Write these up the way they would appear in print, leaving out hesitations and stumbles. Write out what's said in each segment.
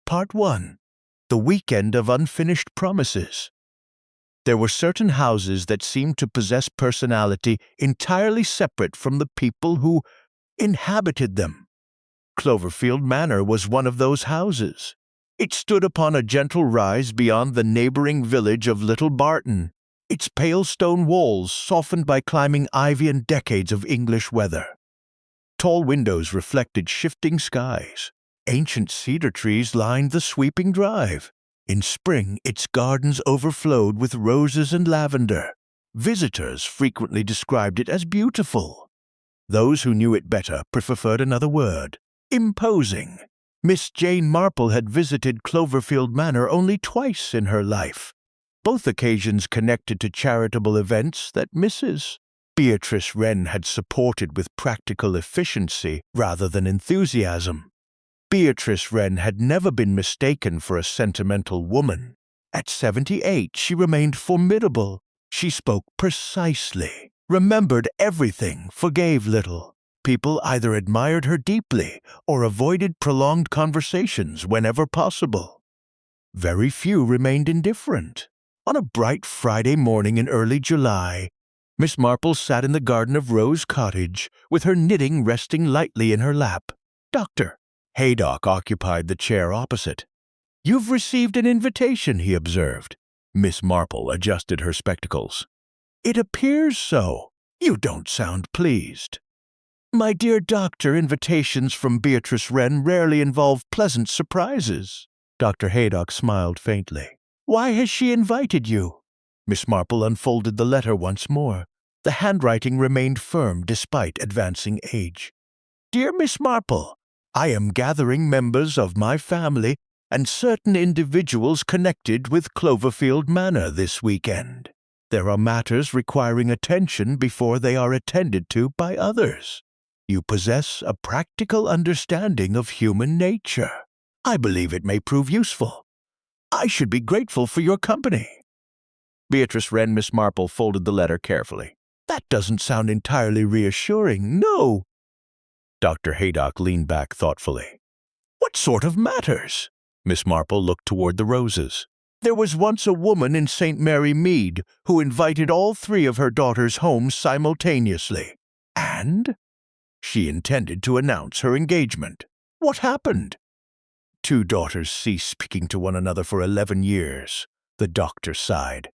Part 1. The Weekend of Unfinished Promises. There were certain houses that seemed to possess personality entirely separate from the people who inhabited them. Cloverfield Manor was one of those houses. It stood upon a gentle rise beyond the neighboring village of Little Barton, its pale stone walls softened by climbing ivy and decades of English weather. Tall windows reflected shifting skies. Ancient cedar trees lined the sweeping drive. In spring, its gardens overflowed with roses and lavender. Visitors frequently described it as beautiful. Those who knew it better preferred another word: imposing. Miss Jane Marple had visited Cloverfield Manor only twice in her life, both occasions connected to charitable events that Mrs. Beatrice Wren had supported with practical efficiency rather than enthusiasm. Beatrice Wren had never been mistaken for a sentimental woman. At 78, she remained formidable. She spoke precisely, remembered everything, forgave little. People either admired her deeply or avoided prolonged conversations whenever possible. Very few remained indifferent. On a bright Friday morning in early July, Miss Marple sat in the garden of Rose Cottage, with her knitting resting lightly in her lap. Dr. Haydock occupied the chair opposite. "You've received an invitation," he observed. Miss Marple adjusted her spectacles. "It appears so. You don't sound pleased." "My dear doctor, invitations from Beatrice Wren rarely involve pleasant surprises." Dr. Haydock smiled faintly. "Why has she invited you?" Miss Marple unfolded the letter once more. The handwriting remained firm despite advancing age. "Dear Miss Marple, I am gathering members of my family and certain individuals connected with Cloverfield Manor this weekend. There are matters requiring attention before they are attended to by others. You possess a practical understanding of human nature. I believe it may prove useful. I should be grateful for your company." Beatrice Wren. Miss Marple folded the letter carefully. "That doesn't sound entirely reassuring, no." Dr. Haydock leaned back thoughtfully. "What sort of matters?" Miss Marple looked toward the roses. "There was once a woman in St. Mary Mead who invited all three of her daughters home simultaneously. And she intended to announce her engagement. What happened? Two daughters ceased speaking to one another for 11 years. The doctor sighed.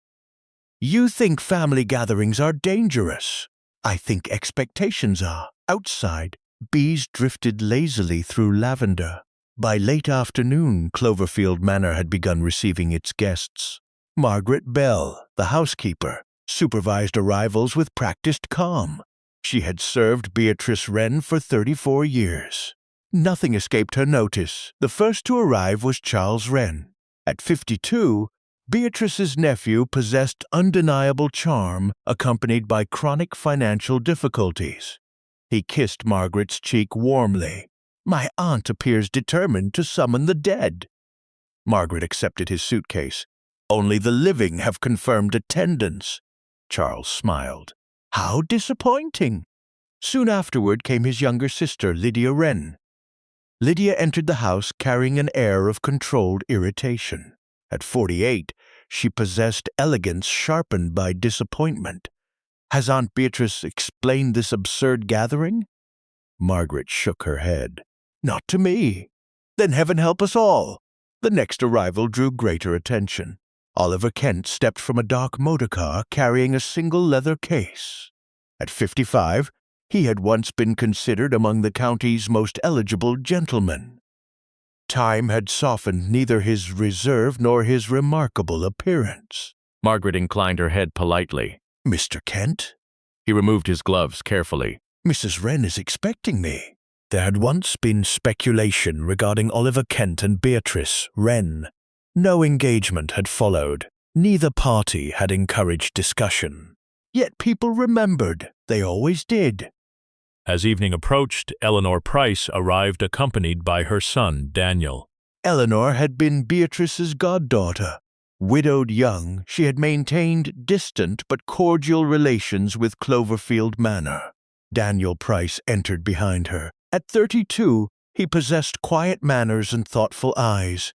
"You think family gatherings are dangerous. I think expectations are." Outside, bees drifted lazily through lavender. By late afternoon, Cloverfield Manor had begun receiving its guests. Margaret Bell, the housekeeper, supervised arrivals with practiced calm. She had served Beatrice Wren for 34 years. Nothing escaped her notice. The first to arrive was Charles Wren. At 52, Beatrice's nephew possessed undeniable charm, accompanied by chronic financial difficulties. He kissed Margaret's cheek warmly. "My aunt appears determined to summon the dead." Margaret accepted his suitcase. "Only the living have confirmed attendance." Charles smiled. "How disappointing." Soon afterward came his younger sister, Lydia Wren. Lydia entered the house carrying an air of controlled irritation. At 48, she possessed elegance sharpened by disappointment. "Has Aunt Beatrice explained this absurd gathering?" Margaret shook her head. "Not to me." "Then heaven help us all." The next arrival drew greater attention. Oliver Kent stepped from a dark motor car carrying a single leather case. At 55, he had once been considered among the county's most eligible gentlemen. Time had softened neither his reserve nor his remarkable appearance. Margaret inclined her head politely. "Mr. Kent?" He removed his gloves carefully. "Mrs. Wren is expecting me." There had once been speculation regarding Oliver Kent and Beatrice Wren. No engagement had followed. Neither party had encouraged discussion. Yet people remembered. They always did. As evening approached, Eleanor Price arrived accompanied by her son, Daniel. Eleanor had been Beatrice's goddaughter. Widowed young, she had maintained distant but cordial relations with Cloverfield Manor. Daniel Price entered behind her. At 32, he possessed quiet manners and thoughtful eyes.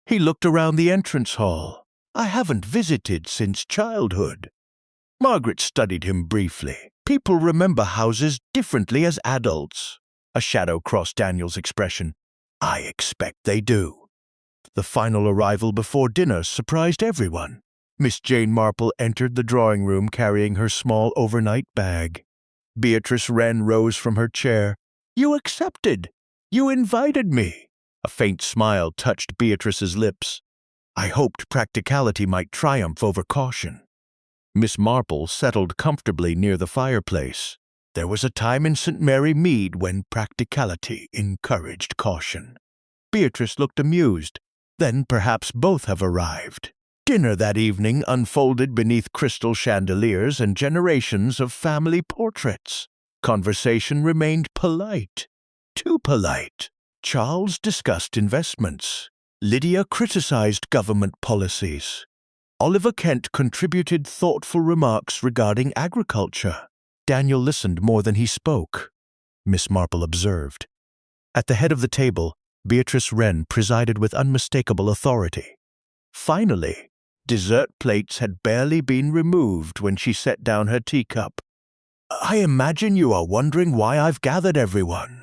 He looked around the entrance hall. I haven't visited since childhood. Margaret studied him briefly. People remember houses differently as adults. A shadow crossed Daniel's expression. I expect they do. The final arrival before dinner surprised everyone. Miss Jane Marple entered the drawing room carrying her small overnight bag. Beatrice Wren rose from her chair. You accepted. You invited me. A faint smile touched Beatrice's lips. I hoped practicality might triumph over caution. Miss Marple settled comfortably near the fireplace. There was a time in St. Mary Mead when practicality encouraged caution. Beatrice looked amused. Then perhaps both have arrived. Dinner that evening unfolded beneath crystal chandeliers and generations of family portraits. Conversation remained polite. Too polite. Charles discussed investments. Lydia criticized government policies. Oliver Kent contributed thoughtful remarks regarding agriculture. Daniel listened more than he spoke. Miss Marple observed. At the head of the table, Beatrice Wren presided with unmistakable authority. Finally, dessert plates had barely been removed when she set down her teacup. I imagine you are wondering why I've gathered everyone.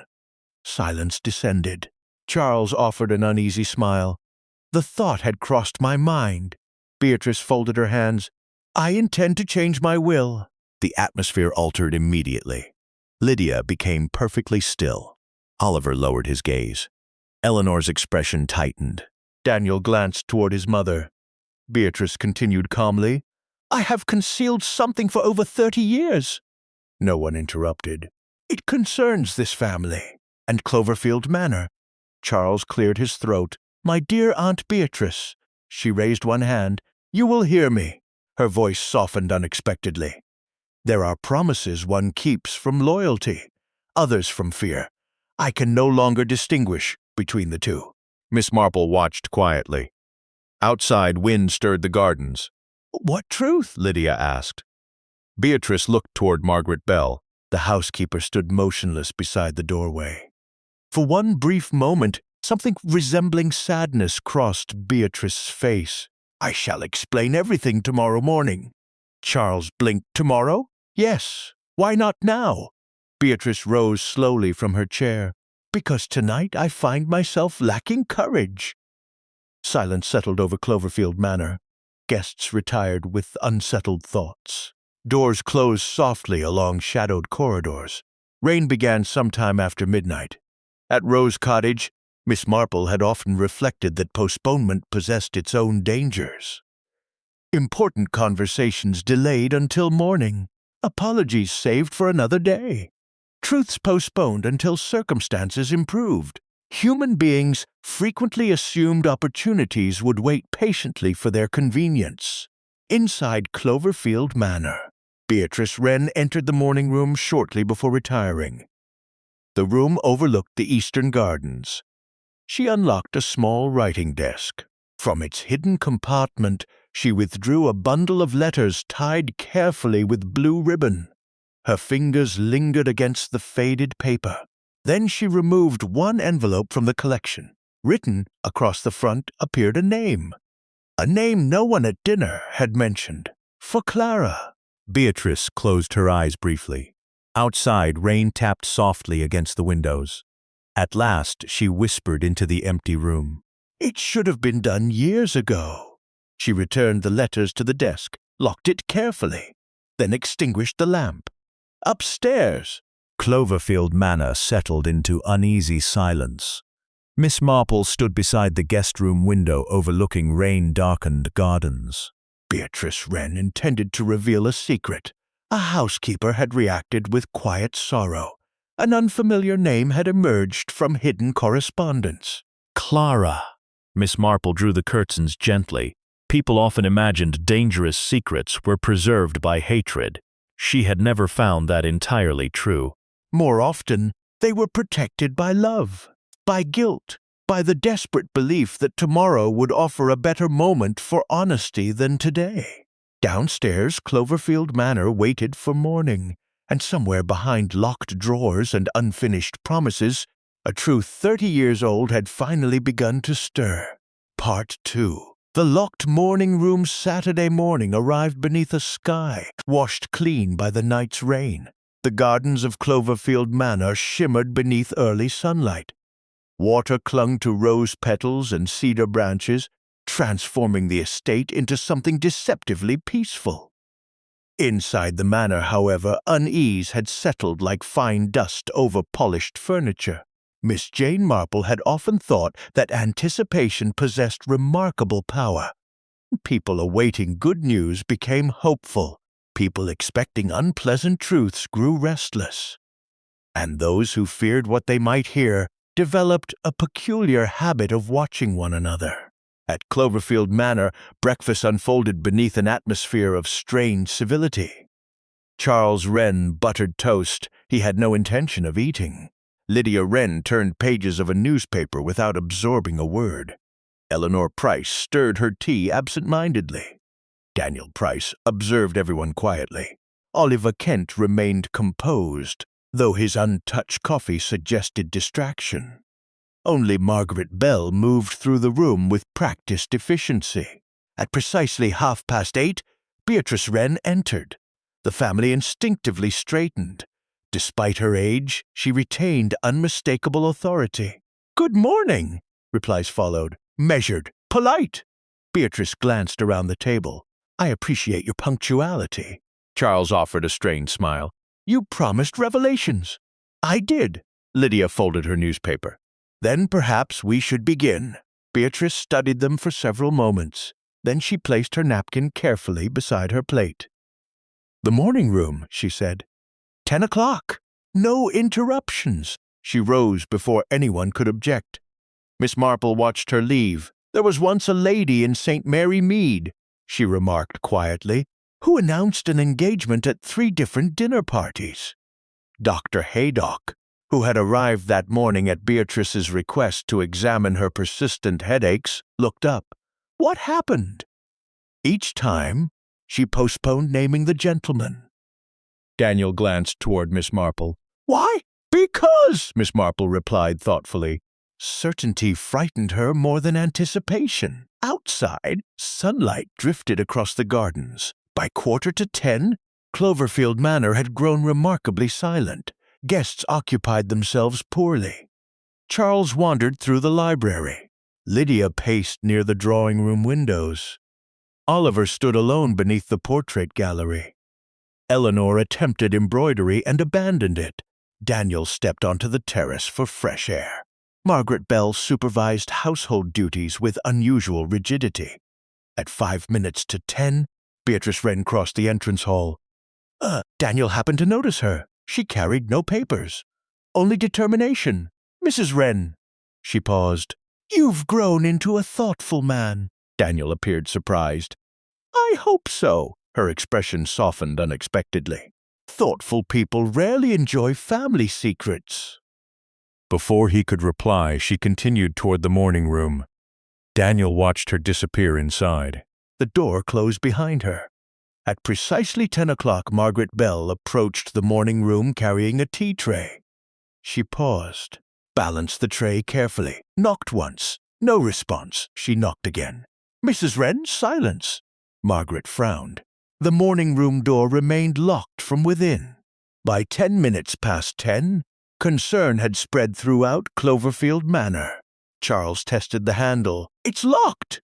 Silence descended. Charles offered an uneasy smile. The thought had crossed my mind. Beatrice folded her hands. I intend to change my will. The atmosphere altered immediately. Lydia became perfectly still. Oliver lowered his gaze. Eleanor's expression tightened. Daniel glanced toward his mother. Beatrice continued calmly. I have concealed something for over 30 years. No one interrupted. It concerns this family and Cloverfield Manor. Charles cleared his throat. My dear Aunt Beatrice. She raised one hand. You will hear me. Her voice softened unexpectedly. There are promises one keeps from loyalty, others from fear. I can no longer distinguish between the two. Miss Marple watched quietly. Outside, wind stirred the gardens. What truth? Lydia asked. Beatrice looked toward Margaret Bell. The housekeeper stood motionless beside the doorway. For one brief moment, something resembling sadness crossed Beatrice's face. I shall explain everything tomorrow morning. Charles blinked. Tomorrow? Yes. Why not now? Beatrice rose slowly from her chair. Because tonight I find myself lacking courage. Silence settled over Cloverfield Manor. Guests retired with unsettled thoughts. Doors closed softly along shadowed corridors. Rain began sometime after midnight. At Rose Cottage, Miss Marple had often reflected that postponement possessed its own dangers. Important conversations delayed until morning. Apologies saved for another day. Truths postponed until circumstances improved. Human beings frequently assumed opportunities would wait patiently for their convenience. Inside Cloverfield Manor, Beatrice Wren entered the morning room shortly before retiring. The room overlooked the eastern gardens. She unlocked a small writing desk. From its hidden compartment, she withdrew a bundle of letters tied carefully with blue ribbon. Her fingers lingered against the faded paper. Then she removed one envelope from the collection. Written across the front appeared a name no one at dinner had mentioned. For Clara. Beatrice closed her eyes briefly. Outside, rain tapped softly against the windows. At last, she whispered into the empty room. It should have been done years ago. She returned the letters to the desk, locked it carefully, then extinguished the lamp. Upstairs, Cloverfield Manor settled into uneasy silence. Miss Marple stood beside the guest room window overlooking rain-darkened gardens. Beatrice Wren intended to reveal a secret. A housekeeper had reacted with quiet sorrow. An unfamiliar name had emerged from hidden correspondence. Clara. Miss Marple drew the curtains gently. People often imagined dangerous secrets were preserved by hatred. She had never found that entirely true. More often, they were protected by love, by guilt, by the desperate belief that tomorrow would offer a better moment for honesty than today. Downstairs, Cloverfield Manor waited for morning, and somewhere behind locked drawers and unfinished promises, a truth 30 years old had finally begun to stir. Part 2. The locked morning room Saturday morning arrived beneath a sky washed clean by the night's rain. The gardens of Cloverfield Manor shimmered beneath early sunlight. Water clung to rose petals and cedar branches, transforming the estate into something deceptively peaceful. Inside the manor, however, unease had settled like fine dust over polished furniture. Miss Jane Marple had often thought that anticipation possessed remarkable power. People awaiting good news became hopeful. People expecting unpleasant truths grew restless. And those who feared what they might hear developed a peculiar habit of watching one another. At Cloverfield Manor, breakfast unfolded beneath an atmosphere of strained civility. Charles Wren buttered toast he had no intention of eating. Lydia Wren turned pages of a newspaper without absorbing a word. Eleanor Price stirred her tea absent-mindedly. Daniel Price observed everyone quietly. Oliver Kent remained composed, though his untouched coffee suggested distraction. Only Margaret Bell moved through the room with practiced efficiency. At precisely 8:30, Beatrice Wren entered. The family instinctively straightened. Despite her age, she retained unmistakable authority. "Good morning," replies followed. "Measured, polite." Beatrice glanced around the table. "I appreciate your punctuality." Charles offered a strained smile. "You promised revelations." "I did." Lydia folded her newspaper. "Then perhaps we should begin." Beatrice studied them for several moments. Then she placed her napkin carefully beside her plate. "The morning room," she said. 10 o'clock. No interruptions." She rose before anyone could object. Miss Marple watched her leave. "There was once a lady in St. Mary Mead," she remarked quietly, "who announced an engagement at 3 different dinner parties." Dr. Haydock, who had arrived that morning at Beatrice's request to examine her persistent headaches, looked up. "What happened?" Each time, she postponed naming the gentleman. Daniel glanced toward Miss Marple. "Why? Because," Miss Marple replied thoughtfully. Certainty frightened her more than anticipation. Outside, sunlight drifted across the gardens. By 9:45, Cloverfield Manor had grown remarkably silent. Guests occupied themselves poorly. Charles wandered through the library. Lydia paced near the drawing-room windows. Oliver stood alone beneath the portrait gallery. Eleanor attempted embroidery and abandoned it. Daniel stepped onto the terrace for fresh air. Margaret Bell supervised household duties with unusual rigidity. At 10:05, Beatrice Wren crossed the entrance hall. Daniel happened to notice her. She carried no papers, only determination. "Mrs. Wren." She paused. "You've grown into a thoughtful man." Daniel appeared surprised. "I hope so." Her expression softened unexpectedly. "Thoughtful people rarely enjoy family secrets." Before he could reply, she continued toward the morning room. Daniel watched her disappear inside. The door closed behind her. At precisely 10 o'clock, Margaret Bell approached the morning room carrying a tea tray. She paused, balanced the tray carefully, knocked once. No response. She knocked again. "Mrs. Wren, silence." Margaret frowned. The morning room door remained locked from within. By 10 minutes past 10, concern had spread throughout Cloverfield Manor. Charles tested the handle. "It's locked."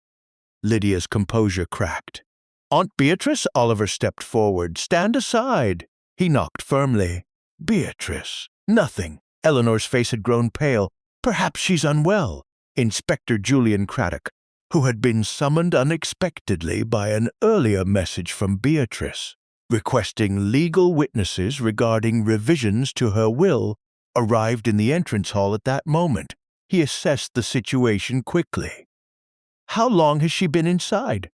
Lydia's composure cracked. "Aunt Beatrice," Oliver stepped forward. "Stand aside." He knocked firmly. "Beatrice." Nothing. Eleanor's face had grown pale. "Perhaps she's unwell." Inspector Julian Craddock, who had been summoned unexpectedly by an earlier message from Beatrice, requesting legal witnesses regarding revisions to her will, arrived in the entrance hall at that moment. He assessed the situation quickly. "How long has she been inside?"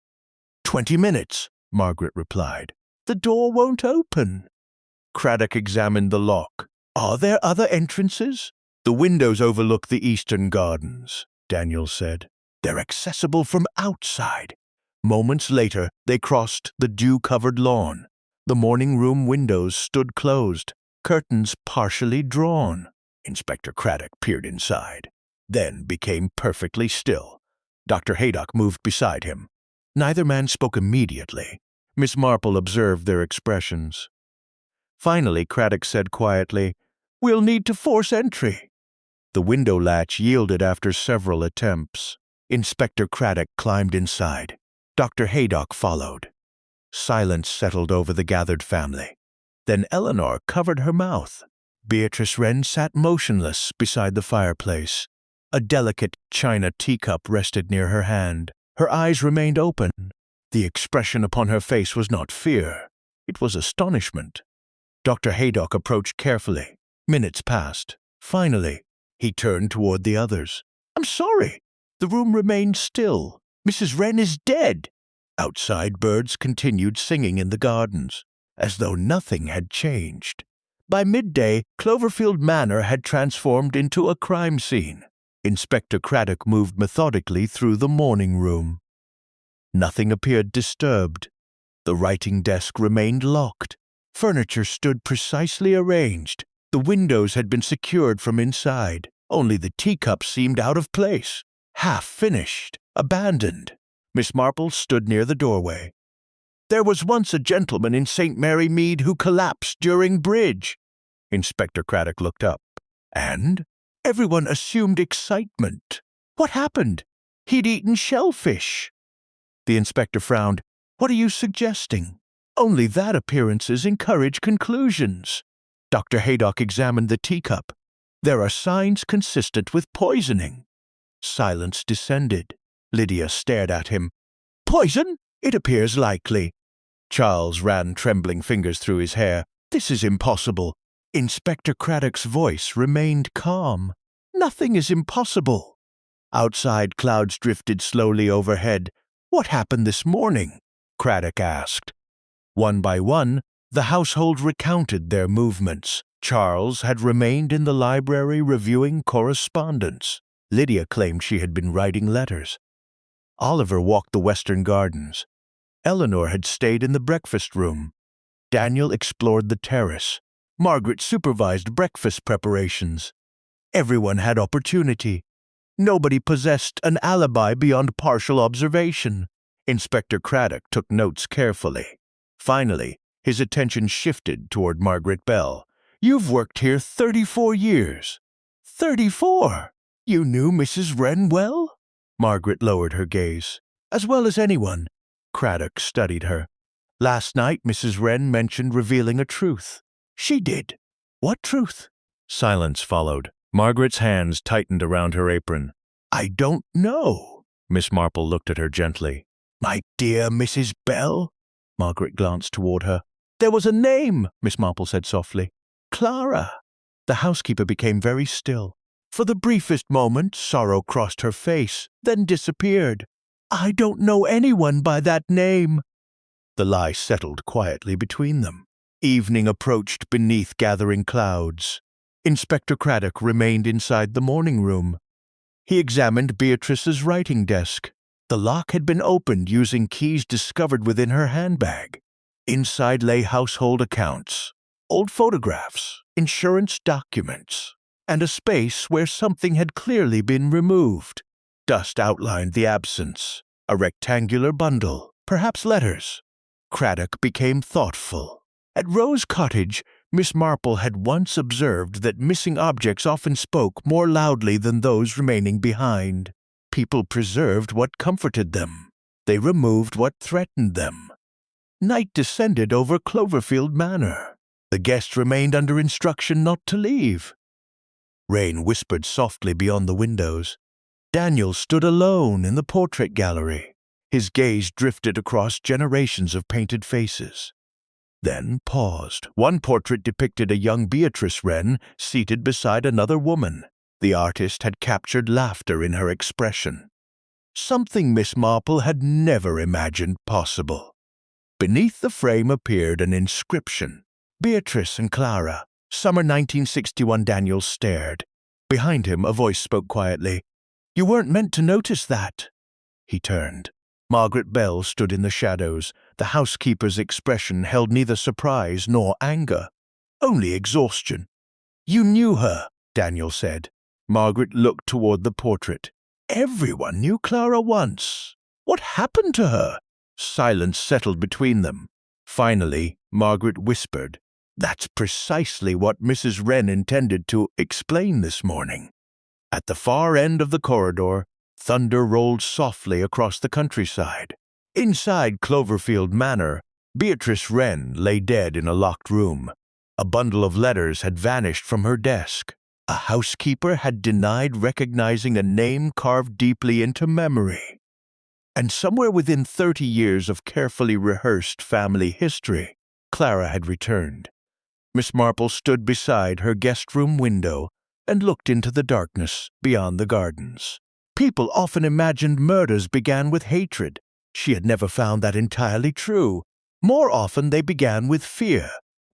20 minutes, Margaret replied. "The door won't open." Craddock examined the lock. "Are there other entrances?" "The windows overlook the eastern gardens," Daniel said. "They're accessible from outside." Moments later, they crossed the dew-covered lawn. The morning room windows stood closed, curtains partially drawn. Inspector Craddock peered inside, then became perfectly still. Dr. Haydock moved beside him. Neither man spoke immediately. Miss Marple observed their expressions. Finally, Craddock said quietly, "We'll need to force entry." The window latch yielded after several attempts. Inspector Craddock climbed inside. Dr. Haydock followed. Silence settled over the gathered family. Then Eleanor covered her mouth. Beatrice Wren sat motionless beside the fireplace. A delicate china teacup rested near her hand. Her eyes remained open. The expression upon her face was not fear. It was astonishment. Dr. Haydock approached carefully. Minutes passed. Finally, he turned toward the others. "I'm sorry." The room remained still. "Mrs. Wren is dead." Outside, birds continued singing in the gardens, as though nothing had changed. By midday, Cloverfield Manor had transformed into a crime scene. Inspector Craddock moved methodically through the morning room. Nothing appeared disturbed. The writing desk remained locked. Furniture stood precisely arranged. The windows had been secured from inside. Only the teacup seemed out of place, half-finished, abandoned. Miss Marple stood near the doorway. "There was once a gentleman in St. Mary Mead who collapsed during bridge." Inspector Craddock looked up. "And?" Everyone assumed excitement. "What happened?" "He'd eaten shellfish." The inspector frowned. "What are you suggesting?" "Only that appearances encourage conclusions." Dr. Haydock examined the teacup. "There are signs consistent with poisoning." Silence descended. Lydia stared at him. "Poison? It appears likely." Charles ran trembling fingers through his hair. "This is impossible." Inspector Craddock's voice remained calm. "Nothing is impossible." Outside, clouds drifted slowly overhead. "What happened this morning?" Craddock asked. One by one, the household recounted their movements. Charles had remained in the library reviewing correspondence. Lydia claimed she had been writing letters. Oliver walked the western gardens. Eleanor had stayed in the breakfast room. Daniel explored the terrace. Margaret supervised breakfast preparations. Everyone had opportunity. Nobody possessed an alibi beyond partial observation. Inspector Craddock took notes carefully. Finally, his attention shifted toward Margaret Bell. "You've worked here 34 years." 34? You knew Mrs. Wren well? Margaret lowered her gaze. "As well as anyone." Craddock studied her. "Last night Mrs. Wren mentioned revealing a truth." "She did." "What truth?" Silence followed. Margaret's hands tightened around her apron. "I don't know." Miss Marple looked at her gently. "My dear Mrs. Bell?" Margaret glanced toward her. "There was a name," Miss Marple said softly. "Clara." The housekeeper became very still. For the briefest moment, sorrow crossed her face, then disappeared. "I don't know anyone by that name." The lie settled quietly between them. Evening approached beneath gathering clouds. Inspector Craddock remained inside the morning room. He examined Beatrice's writing desk. The lock had been opened using keys discovered within her handbag. Inside lay household accounts, old photographs, insurance documents, and a space where something had clearly been removed. Dust outlined the absence. A rectangular bundle, perhaps letters. Craddock became thoughtful. At Rose Cottage, Miss Marple had once observed that missing objects often spoke more loudly than those remaining behind. People preserved what comforted them. They removed what threatened them. Night descended over Cloverfield Manor. The guests remained under instruction not to leave. Rain whispered softly beyond the windows. Daniel stood alone in the portrait gallery. His gaze drifted across generations of painted faces. Then paused. One portrait depicted a young Beatrice Wren seated beside another woman. The artist had captured laughter in her expression. Something Miss Marple had never imagined possible. Beneath the frame appeared an inscription. "Beatrice and Clara, Summer 1961." Daniel stared. Behind him, a voice spoke quietly. "You weren't meant to notice that." He turned. Margaret Bell stood in the shadows. The housekeeper's expression held neither surprise nor anger, only exhaustion. "You knew her," Daniel said. Margaret looked toward the portrait. Everyone knew Clara once. What happened to her? Silence settled between them. Finally, Margaret whispered, "That's precisely what Mrs. Wren intended to explain this morning." At the far end of the corridor, thunder rolled softly across the countryside. Inside Cloverfield Manor, Beatrice Wren lay dead in a locked room. A bundle of letters had vanished from her desk. A housekeeper had denied recognizing a name carved deeply into memory. And somewhere within 30 years of carefully rehearsed family history, Clara had returned. Miss Marple stood beside her guest room window and looked into the darkness beyond the gardens. People often imagined murders began with hatred. She had never found that entirely true. More often they began with fear.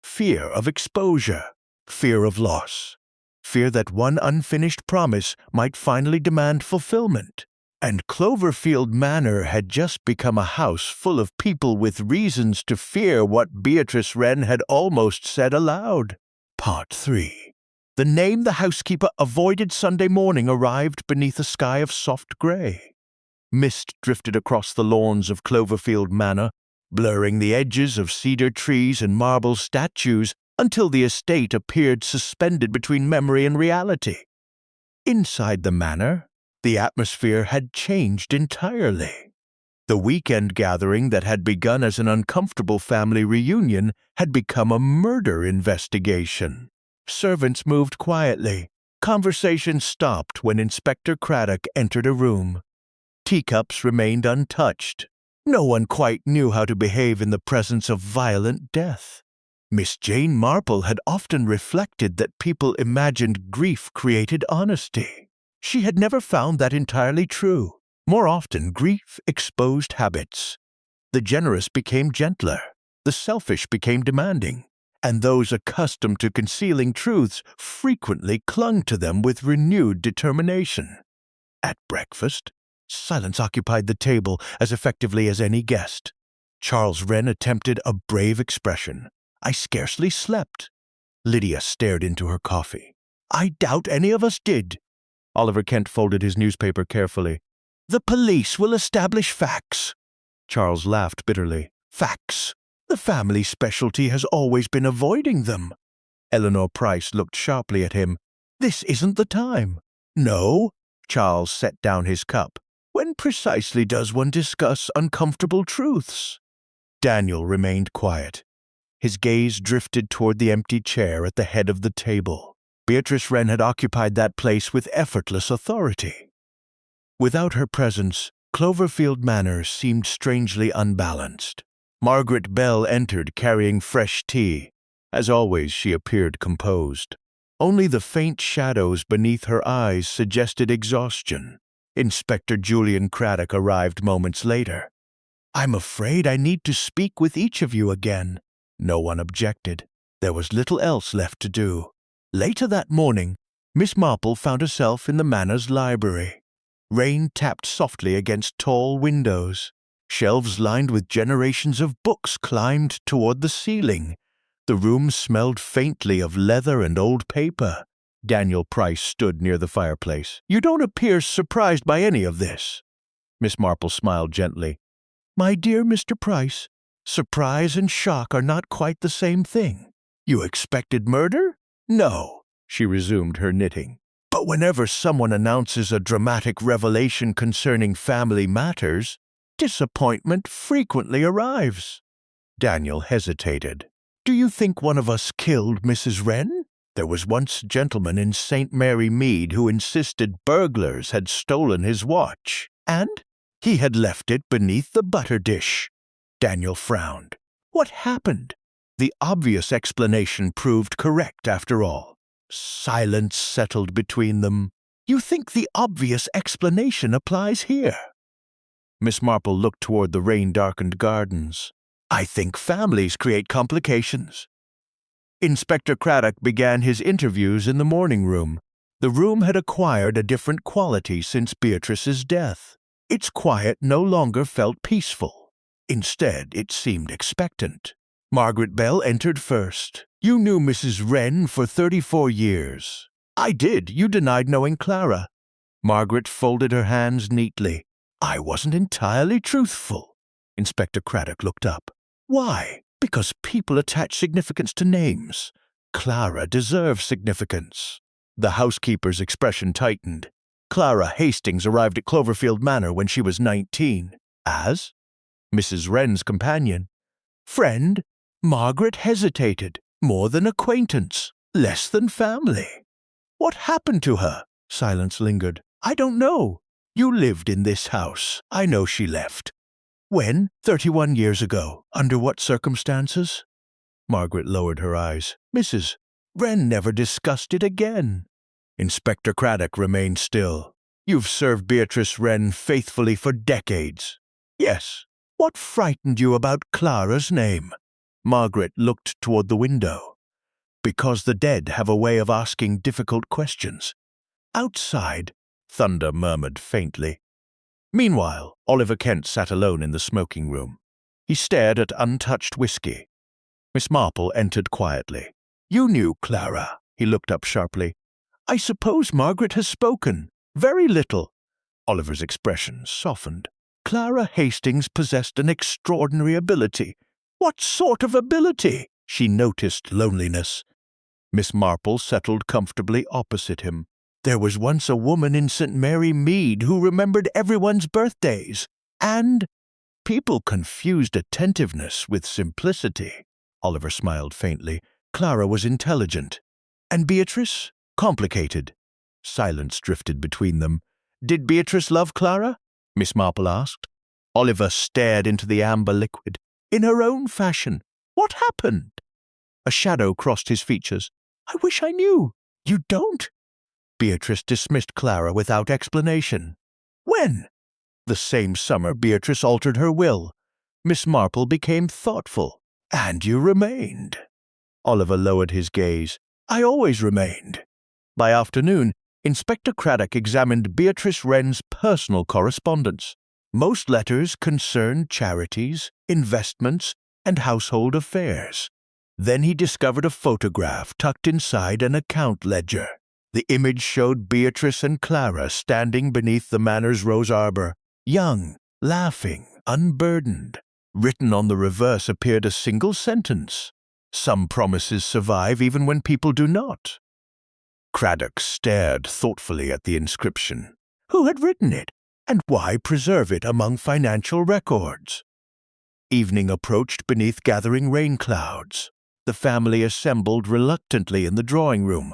Fear of exposure. Fear of loss. Fear that one unfinished promise might finally demand fulfillment. And Cloverfield Manor had just become a house full of people with reasons to fear what Beatrice Wren had almost said aloud. Part 3. The name the housekeeper avoided Sunday morning arrived beneath a sky of soft gray. Mist drifted across the lawns of Cloverfield Manor, blurring the edges of cedar trees and marble statues until the estate appeared suspended between memory and reality. Inside the manor, the atmosphere had changed entirely. The weekend gathering that had begun as an uncomfortable family reunion had become a murder investigation. Servants moved quietly. Conversation stopped when Inspector Craddock entered a room. Teacups remained untouched. No one quite knew how to behave in the presence of violent death. Miss Jane Marple had often reflected that people imagined grief created honesty. She had never found that entirely true. More often, grief exposed habits. The generous became gentler, the selfish became demanding, and those accustomed to concealing truths frequently clung to them with renewed determination. At breakfast, silence occupied the table as effectively as any guest. Charles Wren attempted a brave expression. "I scarcely slept." Lydia stared into her coffee. "I doubt any of us did." Oliver Kent folded his newspaper carefully. "The police will establish facts." Charles laughed bitterly. "Facts. The family specialty has always been avoiding them." Eleanor Price looked sharply at him. "This isn't the time." "No." Charles set down his cup. "When precisely does one discuss uncomfortable truths?" Daniel remained quiet. His gaze drifted toward the empty chair at the head of the table. Beatrice Wren had occupied that place with effortless authority. Without her presence, Cloverfield Manor seemed strangely unbalanced. Margaret Bell entered carrying fresh tea. As always, she appeared composed. Only the faint shadows beneath her eyes suggested exhaustion. Inspector Julian Craddock arrived moments later. "I'm afraid I need to speak with each of you again." No one objected. There was little else left to do. Later that morning, Miss Marple found herself in the manor's library. Rain tapped softly against tall windows. Shelves lined with generations of books climbed toward the ceiling. The room smelled faintly of leather and old paper. Daniel Price stood near the fireplace. "You don't appear surprised by any of this." Miss Marple smiled gently. "My dear Mr. Price, surprise and shock are not quite the same thing. You expected murder? No." She resumed her knitting. "But whenever someone announces a dramatic revelation concerning family matters, disappointment frequently arrives." Daniel hesitated. "Do you think one of us killed Mrs. Wren? There was once a gentleman in St. Mary Mead who insisted burglars had stolen his watch, and he had left it beneath the butter dish." Daniel frowned. What happened? The obvious explanation proved correct after all. Silence settled between them. "You think the obvious explanation applies here?" Miss Marple looked toward the rain-darkened gardens. "I think families create complications." Inspector Craddock began his interviews in the morning room. The room had acquired a different quality since Beatrice's death. Its quiet no longer felt peaceful. Instead, it seemed expectant. Margaret Bell entered first. "You knew Mrs. Wren for 34 years." "I did. You denied knowing Clara." Margaret folded her hands neatly. I wasn't entirely truthful. Inspector Craddock looked up. Why? Because people attach significance to names. Clara deserves significance. The housekeeper's expression tightened. Clara Hastings arrived at Cloverfield Manor when she was 19. As? Mrs. Wren's companion. Friend? Margaret hesitated. More than acquaintance. Less than family. What happened to her? Silence lingered. I don't know. You lived in this house. I know she left. When? 31 years ago. Under what circumstances? Margaret lowered her eyes. Mrs. Wren never discussed it again. Inspector Craddock remained still. You've served Beatrice Wren faithfully for decades. Yes. What frightened you about Clara's name? Margaret looked toward the window. Because the dead have a way of asking difficult questions. Outside, thunder murmured faintly. Meanwhile, Oliver Kent sat alone in the smoking room. He stared at untouched whiskey. Miss Marple entered quietly. You knew Clara. He looked up sharply. I suppose Margaret has spoken. Very little. Oliver's expression softened. Clara Hastings possessed an extraordinary ability. What sort of ability? She noticed loneliness. Miss Marple settled comfortably opposite him. There was once a woman in St. Mary Mead who remembered everyone's birthdays, and people confused attentiveness with simplicity. Oliver smiled faintly. Clara was intelligent. And Beatrice? Complicated. Silence drifted between them. Did Beatrice love Clara? Miss Marple asked. Oliver stared into the amber liquid. In her own fashion. What happened? A shadow crossed his features. I wish I knew. You don't? Beatrice dismissed Clara without explanation. When? The same summer Beatrice altered her will. Miss Marple became thoughtful. And you remained. Oliver lowered his gaze. I always remained. By afternoon, Inspector Craddock examined Beatrice Wren's personal correspondence. Most letters concerned charities, investments, and household affairs. Then he discovered a photograph tucked inside an account ledger. The image showed Beatrice and Clara standing beneath the manor's rose arbor, young, laughing, unburdened. Written on the reverse appeared a single sentence. Some promises survive even when people do not. Craddock stared thoughtfully at the inscription. Who had written it, and why preserve it among financial records? Evening approached beneath gathering rain clouds. The family assembled reluctantly in the drawing room.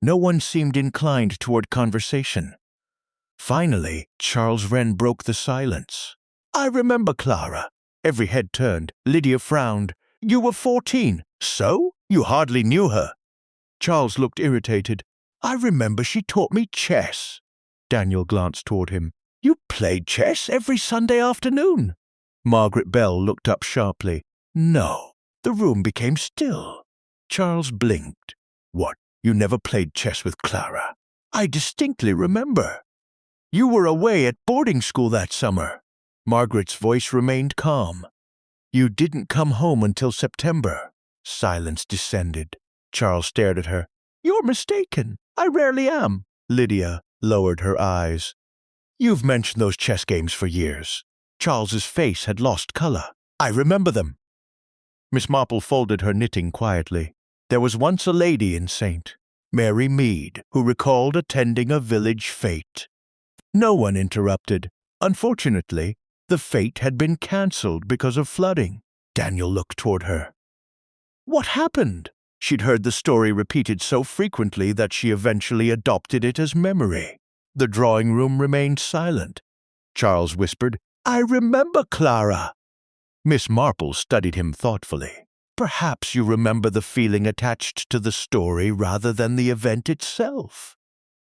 No one seemed inclined toward conversation. Finally, Charles Wren broke the silence. I remember Clara. Every head turned. Lydia frowned. You were 14. So? You hardly knew her. Charles looked irritated. I remember she taught me chess. Daniel glanced toward him. You played chess every Sunday afternoon. Margaret Bell looked up sharply. No. The room became still. Charles blinked. What? You never played chess with Clara? I distinctly remember. You were away at boarding school that summer. Margaret's voice remained calm. You didn't come home until September. Silence descended. Charles stared at her. You're mistaken. I rarely am. Lydia lowered her eyes. You've mentioned those chess games for years. Charles's face had lost color. I remember them. Miss Marple folded her knitting quietly. There was once a lady in St. Mary Mead who recalled attending a village fete. No one interrupted. Unfortunately, the fete had been cancelled because of flooding. Daniel looked toward her. What happened? She'd heard the story repeated so frequently that she eventually adopted it as memory. The drawing room remained silent. Charles whispered, I remember Clara. Miss Marple studied him thoughtfully. Perhaps you remember the feeling attached to the story rather than the event itself.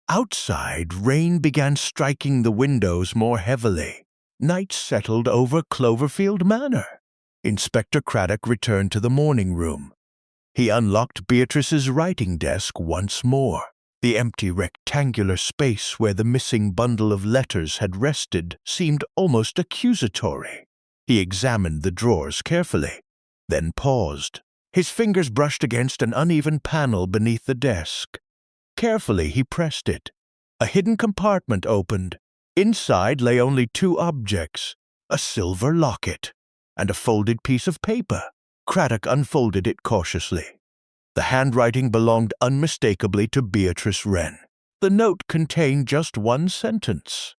Outside, rain began striking the windows more heavily. Night settled over Cloverfield Manor. Inspector Craddock returned to the morning room. He unlocked Beatrice's writing desk once more. The empty rectangular space where the missing bundle of letters had rested seemed almost accusatory. He examined the drawers carefully, then paused. His fingers brushed against an uneven panel beneath the desk. Carefully he pressed it. A hidden compartment opened. Inside lay only two objects, a silver locket and a folded piece of paper. Craddock unfolded it cautiously. The handwriting belonged unmistakably to Beatrice Wren. The note contained just one sentence.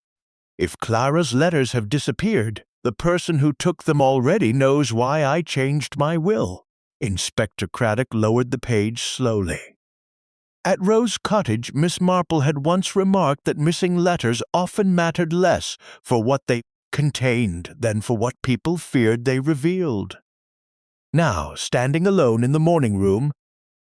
If Clara's letters have disappeared, the person who took them already knows why I changed my will. Inspector Craddock lowered the page slowly. At Rose Cottage, Miss Marple had once remarked that missing letters often mattered less for what they contained than for what people feared they revealed. Now, standing alone in the morning room,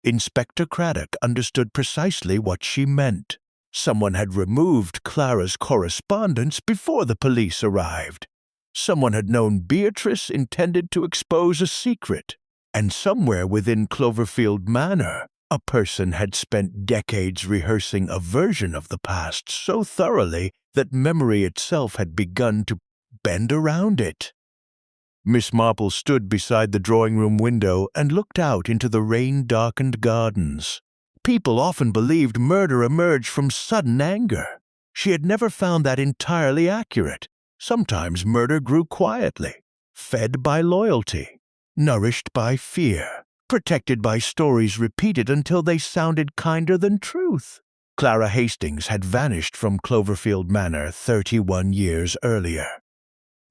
Inspector Craddock understood precisely what she meant. Someone had removed Clara's correspondence before the police arrived. Someone had known Beatrice intended to expose a secret. And somewhere within Cloverfield Manor, a person had spent decades rehearsing a version of the past so thoroughly that memory itself had begun to bend around it. Miss Marple stood beside the drawing-room window and looked out into the rain-darkened gardens. People often believed murder emerged from sudden anger. She had never found that entirely accurate. Sometimes murder grew quietly, fed by loyalty, nourished by fear, protected by stories repeated until they sounded kinder than truth. Clara Hastings had vanished from Cloverfield Manor 31 years earlier.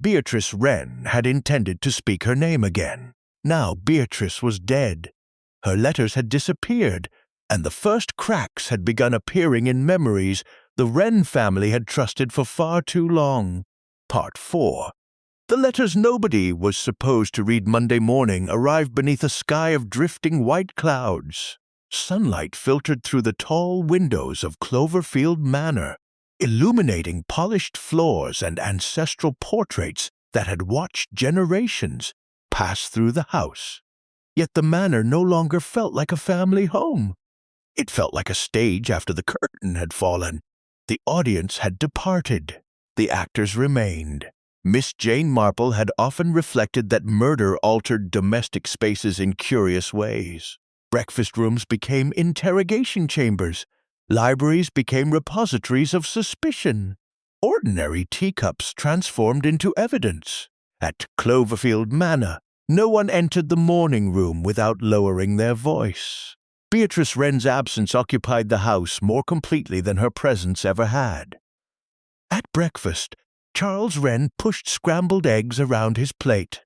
Beatrice Wren had intended to speak her name again. Now Beatrice was dead. Her letters had disappeared, and the first cracks had begun appearing in memories the Wren family had trusted for far too long. Part 4. The letters nobody was supposed to read Monday morning arrived beneath a sky of drifting white clouds. Sunlight filtered through the tall windows of Cloverfield Manor, illuminating polished floors and ancestral portraits that had watched generations pass through the house. Yet the manor no longer felt like a family home. It felt like a stage after the curtain had fallen. The audience had departed. The actors remained. Miss Jane Marple had often reflected that murder altered domestic spaces in curious ways. Breakfast rooms became interrogation chambers. Libraries became repositories of suspicion. Ordinary teacups transformed into evidence. At Cloverfield Manor, no one entered the morning room without lowering their voice. Beatrice Wren's absence occupied the house more completely than her presence ever had. At breakfast, Charles Wren pushed scrambled eggs around his plate.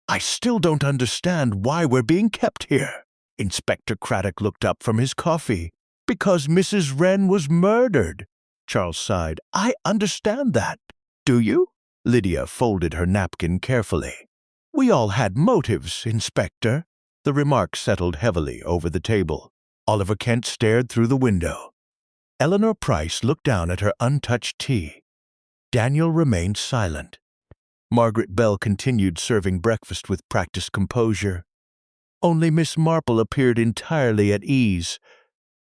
"I still don't understand why we're being kept here." Inspector Craddock looked up from his coffee. "Because Mrs. Wren was murdered," Charles sighed. "I understand that. Do you?" Lydia folded her napkin carefully. "We all had motives, Inspector." The remark settled heavily over the table. Oliver Kent stared through the window. Eleanor Price looked down at her untouched tea. Daniel remained silent. Margaret Bell continued serving breakfast with practiced composure. Only Miss Marple appeared entirely at ease.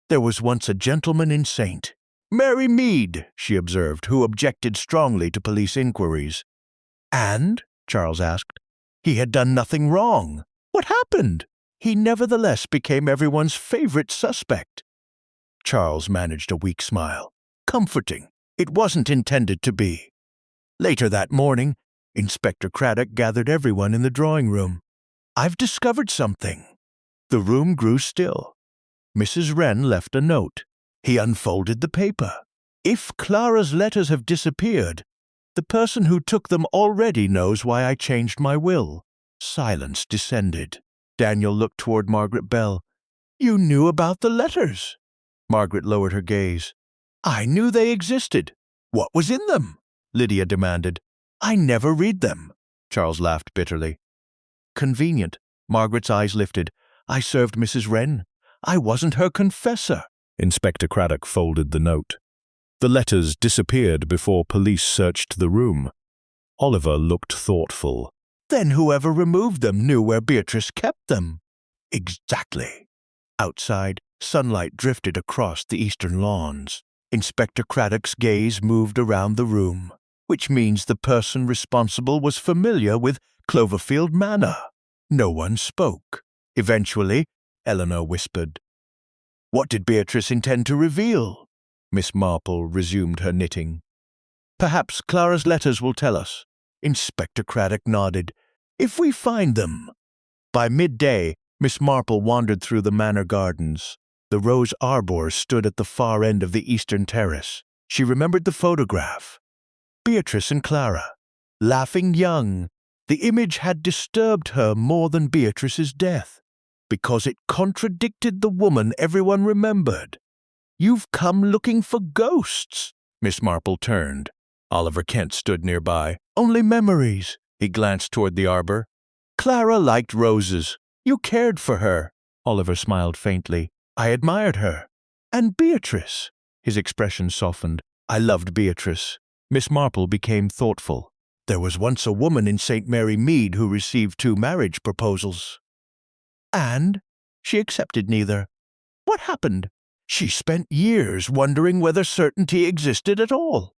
There was once a gentleman in St. Mary Mead, she observed, who objected strongly to police inquiries. "And?" Charles asked. "He had done nothing wrong. What happened?" "He nevertheless became everyone's favorite suspect." Charles managed a weak smile. "Comforting. It wasn't intended to be." Later that morning, Inspector Craddock gathered everyone in the drawing room. "I've discovered something." The room grew still. Mrs. Wren left a note. He unfolded the paper. "If Clara's letters have disappeared, the person who took them already knows why I changed my will." Silence descended. Daniel looked toward Margaret Bell. "You knew about the letters?" Margaret lowered her gaze. "I knew they existed. What was in them?" Lydia demanded. "I never read them." Charles laughed bitterly. "Convenient." Margaret's eyes lifted. "I served Mrs. Wren. I wasn't her confessor." Inspector Craddock folded the note. The letters disappeared before police searched the room. Oliver looked thoughtful. "Then whoever removed them knew where Beatrice kept them." "Exactly." Outside, sunlight drifted across the eastern lawns. Inspector Craddock's gaze moved around the room, which means the person responsible was familiar with Cloverfield Manor. No one spoke. Eventually, Eleanor whispered, "What did Beatrice intend to reveal?" Miss Marple resumed her knitting. "Perhaps Clara's letters will tell us." Inspector Craddock nodded. "If we find them." By midday, Miss Marple wandered through the manor gardens. The rose arbor stood at the far end of the eastern terrace. She remembered the photograph. Beatrice and Clara, laughing young. The image had disturbed her more than Beatrice's death, because it contradicted the woman everyone remembered. "You've come looking for ghosts." Miss Marple turned. Oliver Kent stood nearby. "Only memories." He glanced toward the arbor. "Clara liked roses. You cared for her." Oliver smiled faintly. "I admired her." "And Beatrice?" His expression softened. "I loved Beatrice." Miss Marple became thoughtful. "There was once a woman in St. Mary Mead who received 2 marriage proposals. And she accepted neither. What happened? She spent years wondering whether certainty existed at all."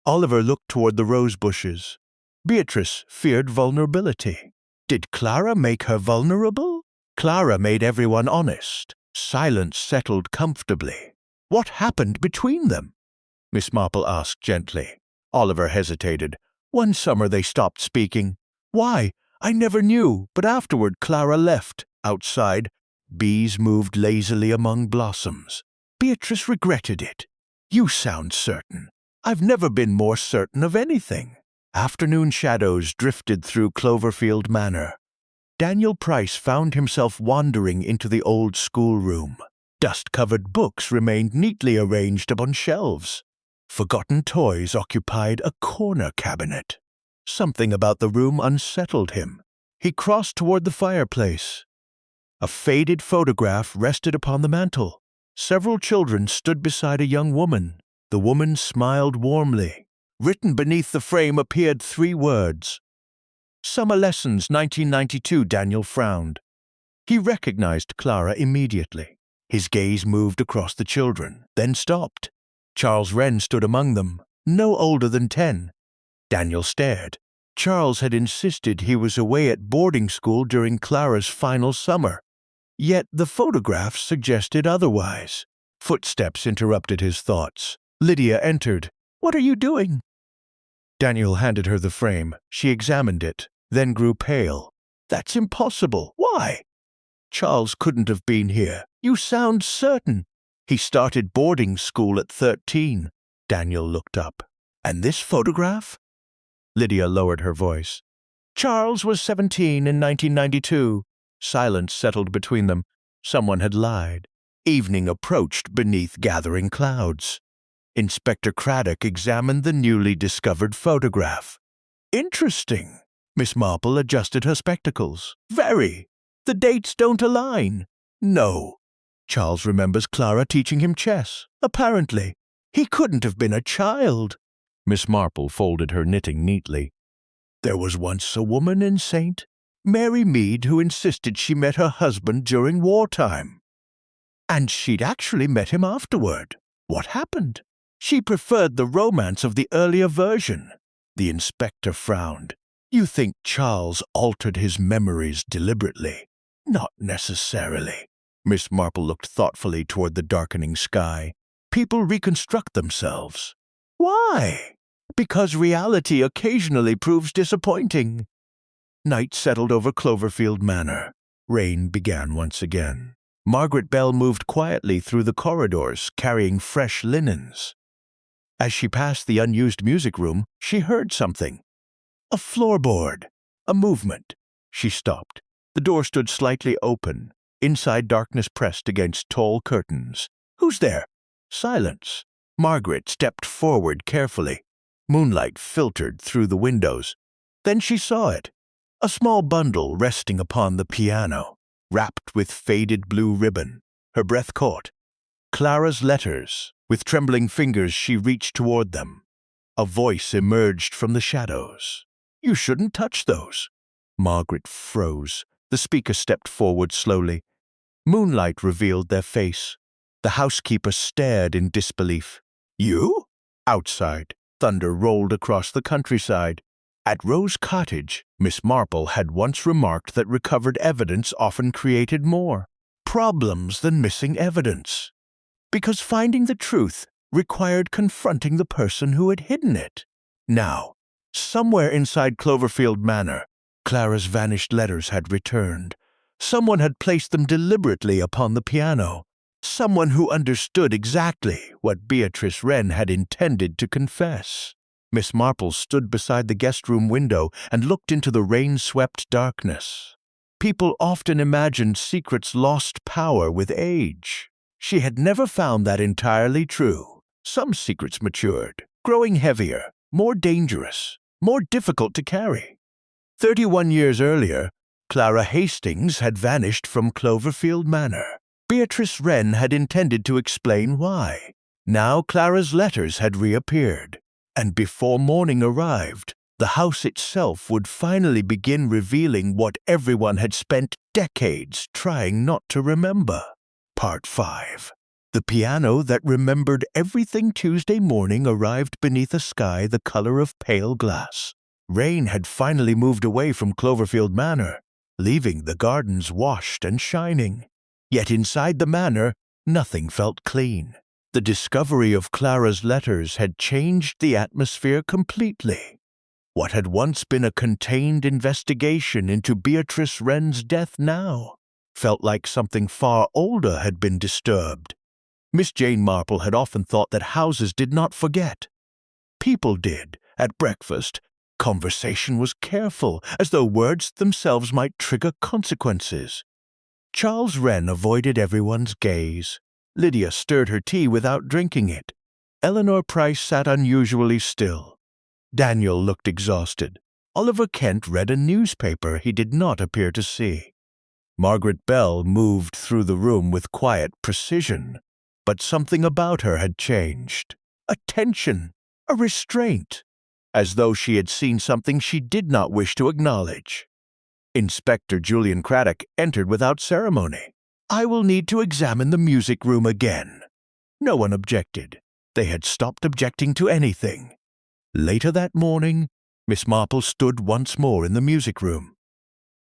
Oliver looked toward the rose bushes. Beatrice feared vulnerability. Did Clara make her vulnerable? Clara made everyone honest. Silence settled comfortably. "What happened between them?" Miss Marple asked gently. Oliver hesitated. "One summer they stopped speaking. Why? I never knew, but afterward Clara left. Outside, bees moved lazily among blossoms. Beatrice regretted it." "You sound certain." "I've never been more certain of anything." Afternoon shadows drifted through Cloverfield Manor. Daniel Price found himself wandering into the old schoolroom. Dust-covered books remained neatly arranged upon shelves. Forgotten toys occupied a corner cabinet. Something about the room unsettled him. He crossed toward the fireplace. A faded photograph rested upon the mantel. Several children stood beside a young woman. The woman smiled warmly. Written beneath the frame appeared 3 words. "Summer Lessons, 1992." Daniel frowned. He recognized Clara immediately. His gaze moved across the children, then stopped. Charles Wren stood among them, no older than 10. Daniel stared. Charles had insisted he was away at boarding school during Clara's final summer. Yet the photographs suggested otherwise. Footsteps interrupted his thoughts. Lydia entered. "What are you doing?" Daniel handed her the frame. She examined it, then grew pale. "That's impossible. Why?" "Charles couldn't have been here." "You sound certain." "He started boarding school at 13. Daniel looked up. "And this photograph?" Lydia lowered her voice. "Charles was 17 in 1992. Silence settled between them. Someone had lied. Evening approached beneath gathering clouds. Inspector Craddock examined the newly discovered photograph. "Interesting." Miss Marple adjusted her spectacles. "Very. The dates don't align." "No." "Charles remembers Clara teaching him chess. Apparently. He couldn't have been a child." Miss Marple folded her knitting neatly. "There was once a woman in St. Mary Mead who insisted she met her husband during wartime. And she'd actually met him afterward. What happened? She preferred the romance of the earlier version." The inspector frowned. "You think Charles altered his memories deliberately?" "Not necessarily." Miss Marple looked thoughtfully toward the darkening sky. "People reconstruct themselves." "Why?" "Because reality occasionally proves disappointing." Night settled over Cloverfield Manor. Rain began once again. Margaret Bell moved quietly through the corridors, carrying fresh linens. As she passed the unused music room, she heard something. A floorboard. A movement. She stopped. The door stood slightly open. Inside, darkness pressed against tall curtains. "Who's there?" Silence. Margaret stepped forward carefully. Moonlight filtered through the windows. Then she saw it. A small bundle resting upon the piano, wrapped with faded blue ribbon. Her breath caught. Clara's letters. With trembling fingers she reached toward them. A voice emerged from the shadows. "You shouldn't touch those." Margaret froze. The speaker stepped forward slowly. Moonlight revealed their face. The housekeeper stared in disbelief. "You?" Outside, thunder rolled across the countryside. At Rose Cottage, Miss Marple had once remarked that recovered evidence often created more problems than missing evidence. Because finding the truth required confronting the person who had hidden it. Now, somewhere inside Cloverfield Manor, Clara's vanished letters had returned. Someone had placed them deliberately upon the piano. Someone who understood exactly what Beatrice Wren had intended to confess. Miss Marple stood beside the guest room window and looked into the rain-swept darkness. People often imagined secrets lost power with age. She had never found that entirely true. Some secrets matured, growing heavier, more dangerous, more difficult to carry. 31 years earlier, Clara Hastings had vanished from Cloverfield Manor. Beatrice Wren had intended to explain why. Now Clara's letters had reappeared, and before morning arrived, the house itself would finally begin revealing what everyone had spent decades trying not to remember. Part 5. The piano that remembered everything Tuesday morning arrived beneath a sky the color of pale glass. Rain had finally moved away from Cloverfield Manor, leaving the gardens washed and shining. Yet inside the manor, nothing felt clean. The discovery of Clara's letters had changed the atmosphere completely. What had once been a contained investigation into Beatrice Wren's death now felt like something far older had been disturbed. Miss Jane Marple had often thought that houses did not forget. People did. At breakfast, conversation was careful, as though words themselves might trigger consequences. Charles Wren avoided everyone's gaze. Lydia stirred her tea without drinking it. Eleanor Price sat unusually still. Daniel looked exhausted. Oliver Kent read a newspaper he did not appear to see. Margaret Bell moved through the room with quiet precision, but something about her had changed. A tension, a restraint, as though she had seen something she did not wish to acknowledge. Inspector Julian Craddock entered without ceremony. "I will need to examine the music room again." No one objected. They had stopped objecting to anything. Later that morning, Miss Marple stood once more in the music room.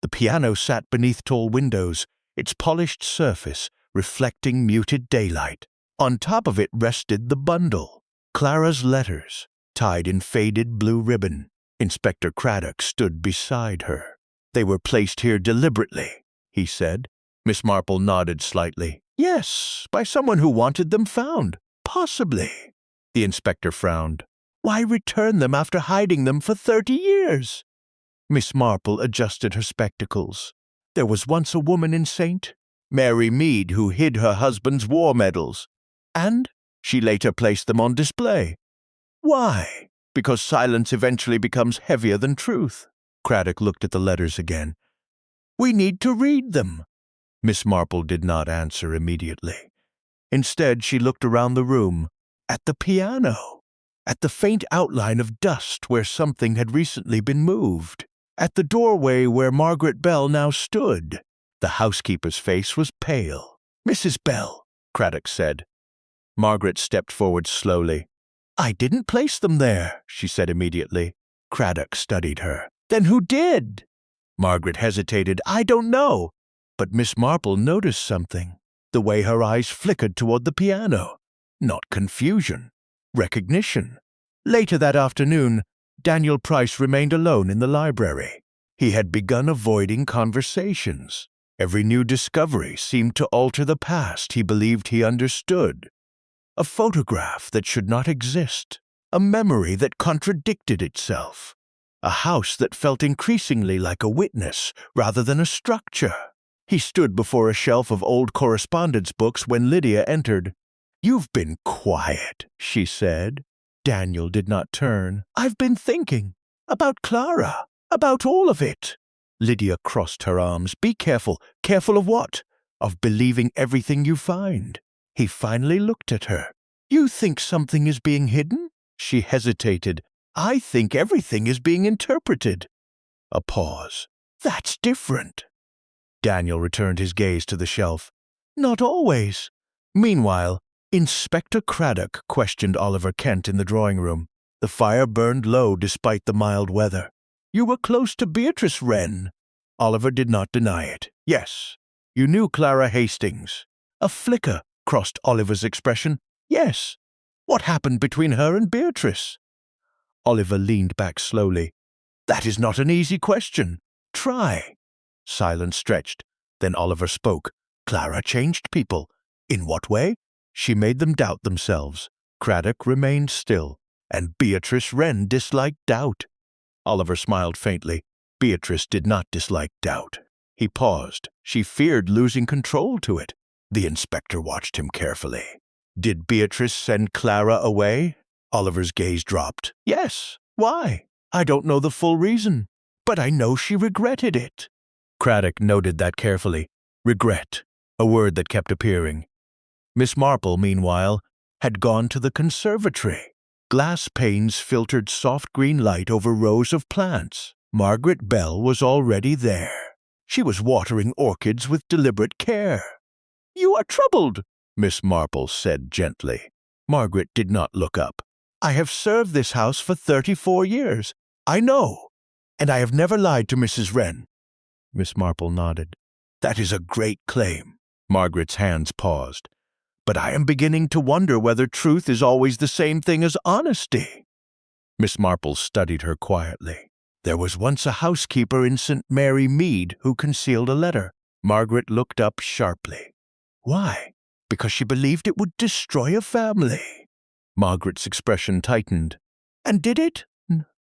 The piano sat beneath tall windows, its polished surface reflecting muted daylight. On top of it rested the bundle, Clara's letters, tied in faded blue ribbon. Inspector Craddock stood beside her. "They were placed here deliberately," he said. Miss Marple nodded slightly. "Yes, by someone who wanted them found. Possibly." The inspector frowned. "Why return them after hiding them for 30 years? Miss Marple adjusted her spectacles. "There was once a woman in St. Mary Mead who hid her husband's war medals, and she later placed them on display. Why? Because silence eventually becomes heavier than truth." Craddock looked at the letters again. "We need to read them." Miss Marple did not answer immediately. Instead, she looked around the room, at the piano, at the faint outline of dust where something had recently been moved, at the doorway where Margaret Bell now stood. The housekeeper's face was pale. "Mrs. Bell," Craddock said. Margaret stepped forward slowly. "I didn't place them there," she said immediately. Craddock studied her. "Then who did?" Margaret hesitated. "I don't know." But Miss Marple noticed something. The way her eyes flickered toward the piano. Not confusion. Recognition. Later that afternoon, Daniel Price remained alone in the library. He had begun avoiding conversations. Every new discovery seemed to alter the past he believed he understood. A photograph that should not exist. A memory that contradicted itself. A house that felt increasingly like a witness rather than a structure. He stood before a shelf of old correspondence books when Lydia entered. "You've been quiet," she said. Daniel did not turn. "I've been thinking. About Clara. About all of it." Lydia crossed her arms. "Be careful." "Careful of what?" "Of believing everything you find." He finally looked at her. "You think something is being hidden?" She hesitated. "I think everything is being interpreted." A pause. "That's different." Daniel returned his gaze to the shelf. "Not always." Meanwhile, Inspector Craddock questioned Oliver Kent in the drawing room. The fire burned low despite the mild weather. "You were close to Beatrice Wren." Oliver did not deny it. "Yes." "You knew Clara Hastings." A flicker crossed Oliver's expression. "Yes." What happened between her and Beatrice? Oliver leaned back slowly. That is not an easy question. Try. Silence stretched. Then Oliver spoke. Clara changed people. In what way? She made them doubt themselves. Craddock remained still, and Beatrice Wren disliked doubt. Oliver smiled faintly. Beatrice did not dislike doubt. He paused. She feared losing control to it. The inspector watched him carefully. Did Beatrice send Clara away? Oliver's gaze dropped. Yes. Why? I don't know the full reason, but I know she regretted it. Craddock noted that carefully. Regret, a word that kept appearing. Miss Marple, meanwhile, had gone to the conservatory. Glass panes filtered soft green light over rows of plants. Margaret Bell was already there. She was watering orchids with deliberate care. You are troubled, Miss Marple said gently. Margaret did not look up. I have served this house for 34 years. I know, and I have never lied to Mrs. Wren. Miss Marple nodded. That is a great claim. Margaret's hands paused. But I am beginning to wonder whether truth is always the same thing as honesty. Miss Marple studied her quietly. There was once a housekeeper in St. Mary Mead who concealed a letter. Margaret looked up sharply. Why? Because she believed it would destroy a family. Margaret's expression tightened. And did it?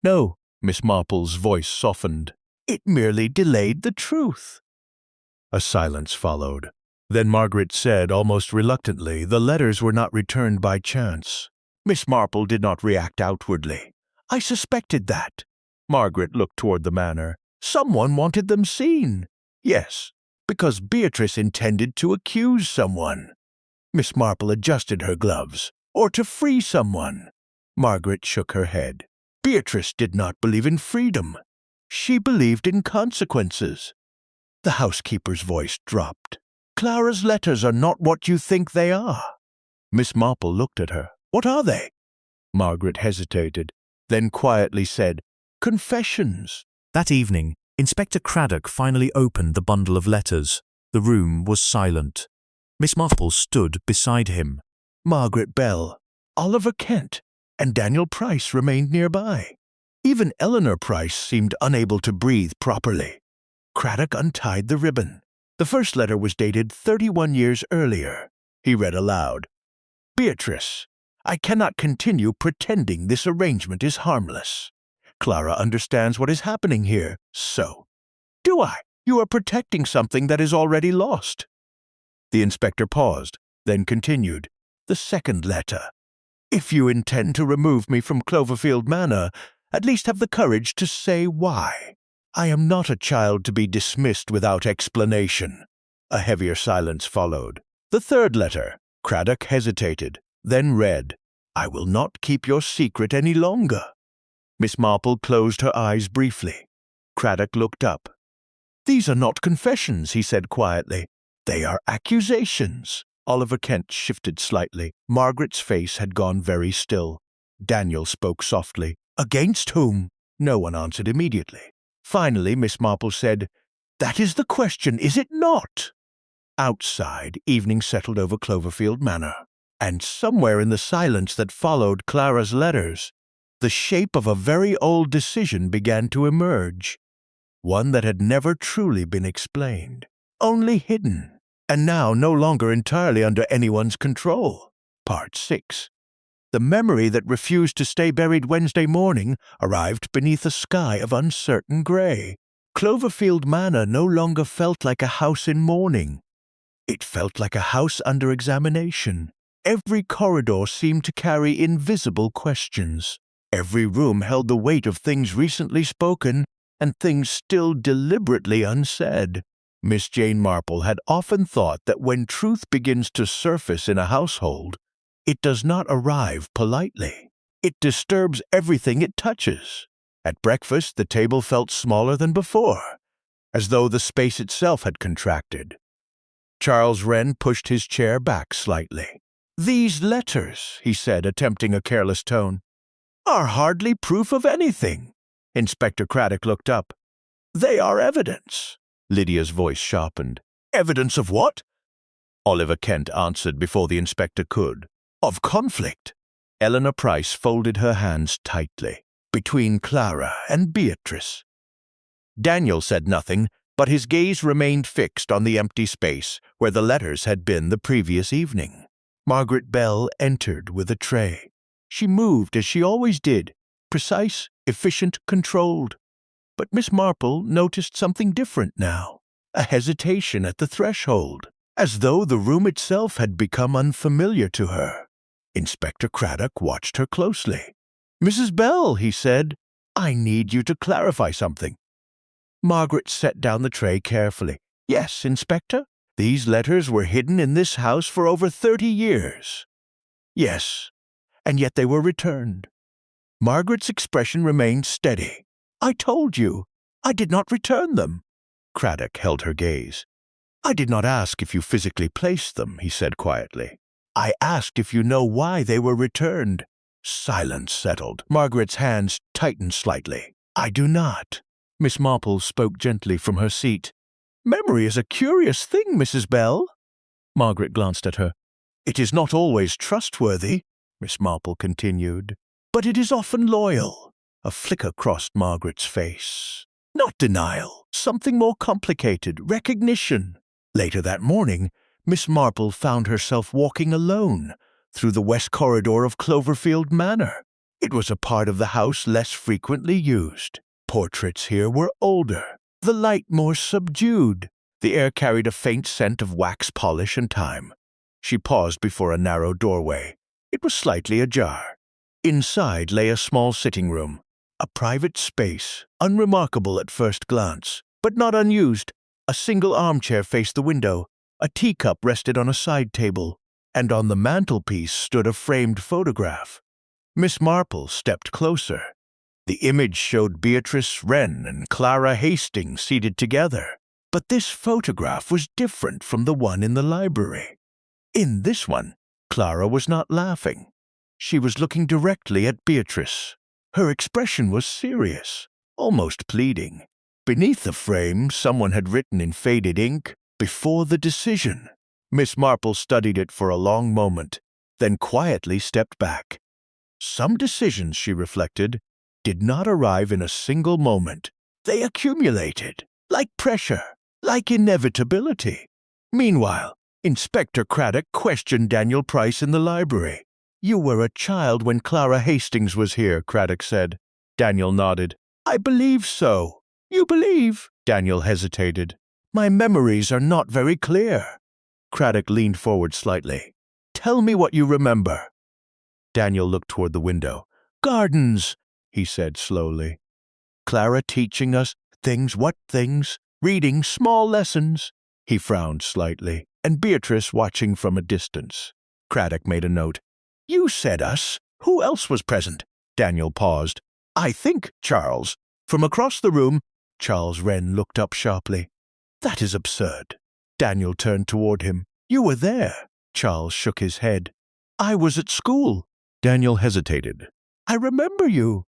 No. Miss Marple's voice softened. It merely delayed the truth. A silence followed. Then Margaret said, almost reluctantly, the letters were not returned by chance. Miss Marple did not react outwardly. I suspected that. Margaret looked toward the manor. Someone wanted them seen. Yes, because Beatrice intended to accuse someone. Miss Marple adjusted her gloves. Or to free someone. Margaret shook her head. Beatrice did not believe in freedom. She believed in consequences. The housekeeper's voice dropped. Clara's letters are not what you think they are. Miss Marple looked at her. What are they? Margaret hesitated, then quietly said, Confessions. That evening, Inspector Craddock finally opened the bundle of letters. The room was silent. Miss Marple stood beside him. Margaret Bell, Oliver Kent, and Daniel Price remained nearby. Even Eleanor Price seemed unable to breathe properly. Craddock untied the ribbon. The first letter was dated 31 years earlier. He read aloud. Beatrice, I cannot continue pretending this arrangement is harmless. Clara understands what is happening here, so. Do I? You are protecting something that is already lost. The inspector paused, then continued. The second letter. If you intend to remove me from Cloverfield Manor, at least have the courage to say why. I am not a child to be dismissed without explanation. A heavier silence followed. The third letter. Craddock hesitated, then read, I will not keep your secret any longer. Miss Marple closed her eyes briefly. Craddock looked up. These are not confessions, he said quietly. They are accusations. Oliver Kent shifted slightly. Margaret's face had gone very still. Daniel spoke softly. Against whom? No one answered immediately. Finally, Miss Marple said, That is the question, is it not? Outside, evening settled over Cloverfield Manor, and somewhere in the silence that followed Clara's letters, the shape of a very old decision began to emerge, one that had never truly been explained, only hidden. And now no longer entirely under anyone's control. Part 6. The memory that refused to stay buried Wednesday morning arrived beneath a sky of uncertain gray. Cloverfield Manor no longer felt like a house in mourning. It felt like a house under examination. Every corridor seemed to carry invisible questions. Every room held the weight of things recently spoken and things still deliberately unsaid. Miss Jane Marple had often thought that when truth begins to surface in a household, it does not arrive politely. It disturbs everything it touches. At breakfast, the table felt smaller than before, as though the space itself had contracted. Charles Wren pushed his chair back slightly. These letters, he said, attempting a careless tone, are hardly proof of anything. Inspector Craddock looked up. They are evidence. Lydia's voice sharpened. Evidence of what? Oliver Kent answered before the inspector could. Of conflict. Eleanor Price folded her hands tightly between Clara and Beatrice. Daniel said nothing, but his gaze remained fixed on the empty space where the letters had been the previous evening. Margaret Bell entered with a tray. She moved as she always did, precise, efficient, controlled. But Miss Marple noticed something different now, a hesitation at the threshold, as though the room itself had become unfamiliar to her. Inspector Craddock watched her closely. "Mrs. Bell," he said, "I need you to clarify something." Margaret set down the tray carefully. "Yes, Inspector? These letters were hidden in this house for over 30 years. Yes, and yet they were returned." Margaret's expression remained steady. "I told you, I did not return them." Craddock held her gaze. "I did not ask if you physically placed them," he said quietly. "I asked if you know why they were returned." Silence settled. Margaret's hands tightened slightly. "I do not." Miss Marple spoke gently from her seat. "Memory is a curious thing, Mrs. Bell." Margaret glanced at her. "It is not always trustworthy," Miss Marple continued, "but it is often loyal." A flicker crossed Margaret's face. Not denial, something more complicated, recognition. Later that morning, Miss Marple found herself walking alone through the west corridor of Cloverfield Manor. It was a part of the house less frequently used. Portraits here were older, the light more subdued. The air carried a faint scent of wax polish and time. She paused before a narrow doorway. It was slightly ajar. Inside lay a small sitting room, a private space, unremarkable at first glance, but not unused. A single armchair faced the window, a teacup rested on a side table, and on the mantelpiece stood a framed photograph. Miss Marple stepped closer. The image showed Beatrice Wren and Clara Hastings seated together, but this photograph was different from the one in the library. In this one, Clara was not laughing. She was looking directly at Beatrice. Her expression was serious, almost pleading. Beneath the frame, someone had written in faded ink, "Before the decision." Miss Marple studied it for a long moment, then quietly stepped back. Some decisions, she reflected, did not arrive in a single moment. They accumulated, like pressure, like inevitability. Meanwhile, Inspector Craddock questioned Daniel Price in the library. "You were a child when Clara Hastings was here," Craddock said. Daniel nodded. "I believe so." "You believe?" Daniel hesitated. "My memories are not very clear." Craddock leaned forward slightly. "Tell me what you remember." Daniel looked toward the window. "Gardens," he said slowly. "Clara teaching us things, what things? Reading small lessons." He frowned slightly, and Beatrice watching from a distance. Craddock made a note. "You said us. Who else was present?" Daniel paused. "I think Charles." From across the room, Charles Wren looked up sharply. "That is absurd." Daniel turned toward him. "You were there." Charles shook his head. "I was at school." Daniel hesitated. "I remember you."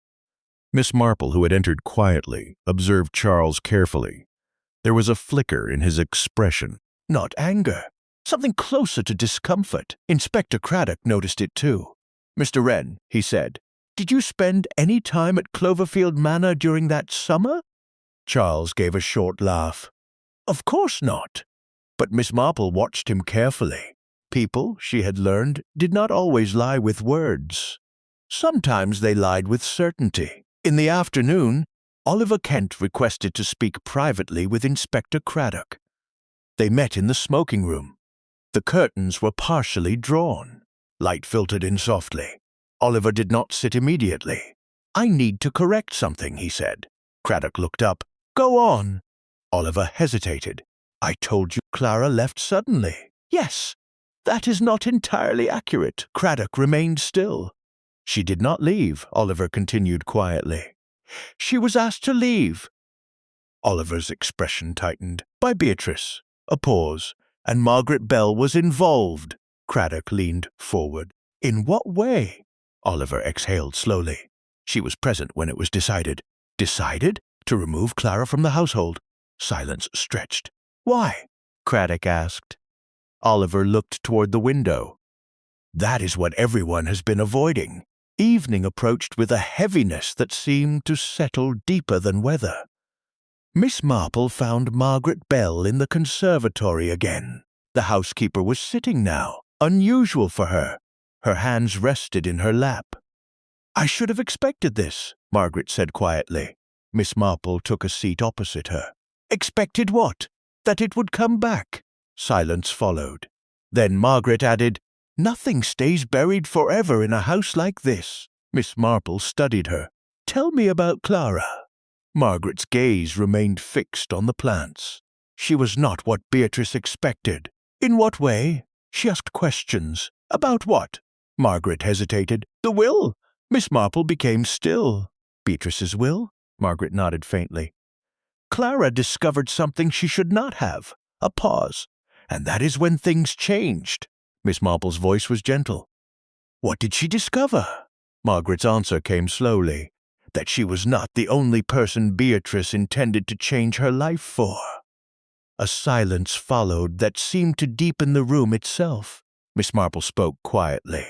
Miss Marple, who had entered quietly, observed Charles carefully. There was a flicker in his expression. Not anger. Something closer to discomfort. Inspector Craddock noticed it too. "Mr. Wren," he said, "did you spend any time at Cloverfield Manor during that summer?" Charles gave a short laugh. "Of course not." But Miss Marple watched him carefully. People, she had learned, did not always lie with words. Sometimes they lied with certainty. In the afternoon, Oliver Kent requested to speak privately with Inspector Craddock. They met in the smoking room. The curtains were partially drawn. Light filtered in softly. Oliver did not sit immediately. "I need to correct something," he said. Craddock looked up. "Go on." Oliver hesitated. "I told you Clara left suddenly." "Yes, that is not entirely accurate." Craddock remained still. "She did not leave," Oliver continued quietly. "She was asked to leave." Oliver's expression tightened. "By Beatrice." A pause, and Margaret Bell was involved. Craddock leaned forward. "In what way?" Oliver exhaled slowly. "She was present when it was decided." "Decided? To remove Clara from the household?" Silence stretched. "Why?" Craddock asked. Oliver looked toward the window. That is what everyone has been avoiding. Evening approached with a heaviness that seemed to settle deeper than weather. Miss Marple found Margaret Bell in the conservatory again. The housekeeper was sitting now, unusual for her. Her hands rested in her lap. "I should have expected this," Margaret said quietly. Miss Marple took a seat opposite her. "Expected what? That it would come back?" Silence followed. Then Margaret added, "Nothing stays buried forever in a house like this." Miss Marple studied her. "Tell me about Clara." Margaret's gaze remained fixed on the plants. She was not what Beatrice expected. "In what way?" She asked questions. "About what?" Margaret hesitated. "The will." Miss Marple became still. "Beatrice's will?" Margaret nodded faintly. "Clara discovered something she should not have." A pause. "And that is when things changed." Miss Marple's voice was gentle. "What did she discover?" Margaret's answer came slowly. That she was not the only person Beatrice intended to change her life for. A silence followed that seemed to deepen the room itself. Miss Marple spoke quietly.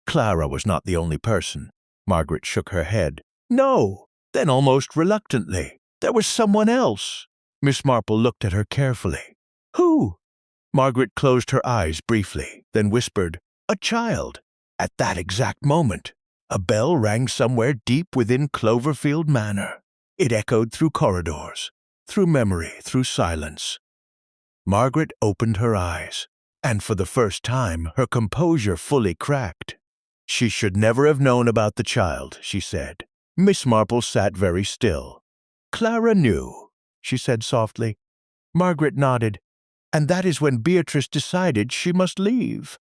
"Clara was not the only person." Margaret shook her head. "No." Then almost reluctantly, "There was someone else." Miss Marple looked at her carefully. "Who?" Margaret closed her eyes briefly, then whispered, "A child." At that exact moment, a bell rang somewhere deep within Cloverfield Manor. It echoed through corridors, through memory, through silence. Margaret opened her eyes, and for the first time her composure fully cracked. "She should never have known about the child," she said. Miss Marple sat very still. "Clara knew," she said softly. Margaret nodded. "And that is when Beatrice decided she must leave."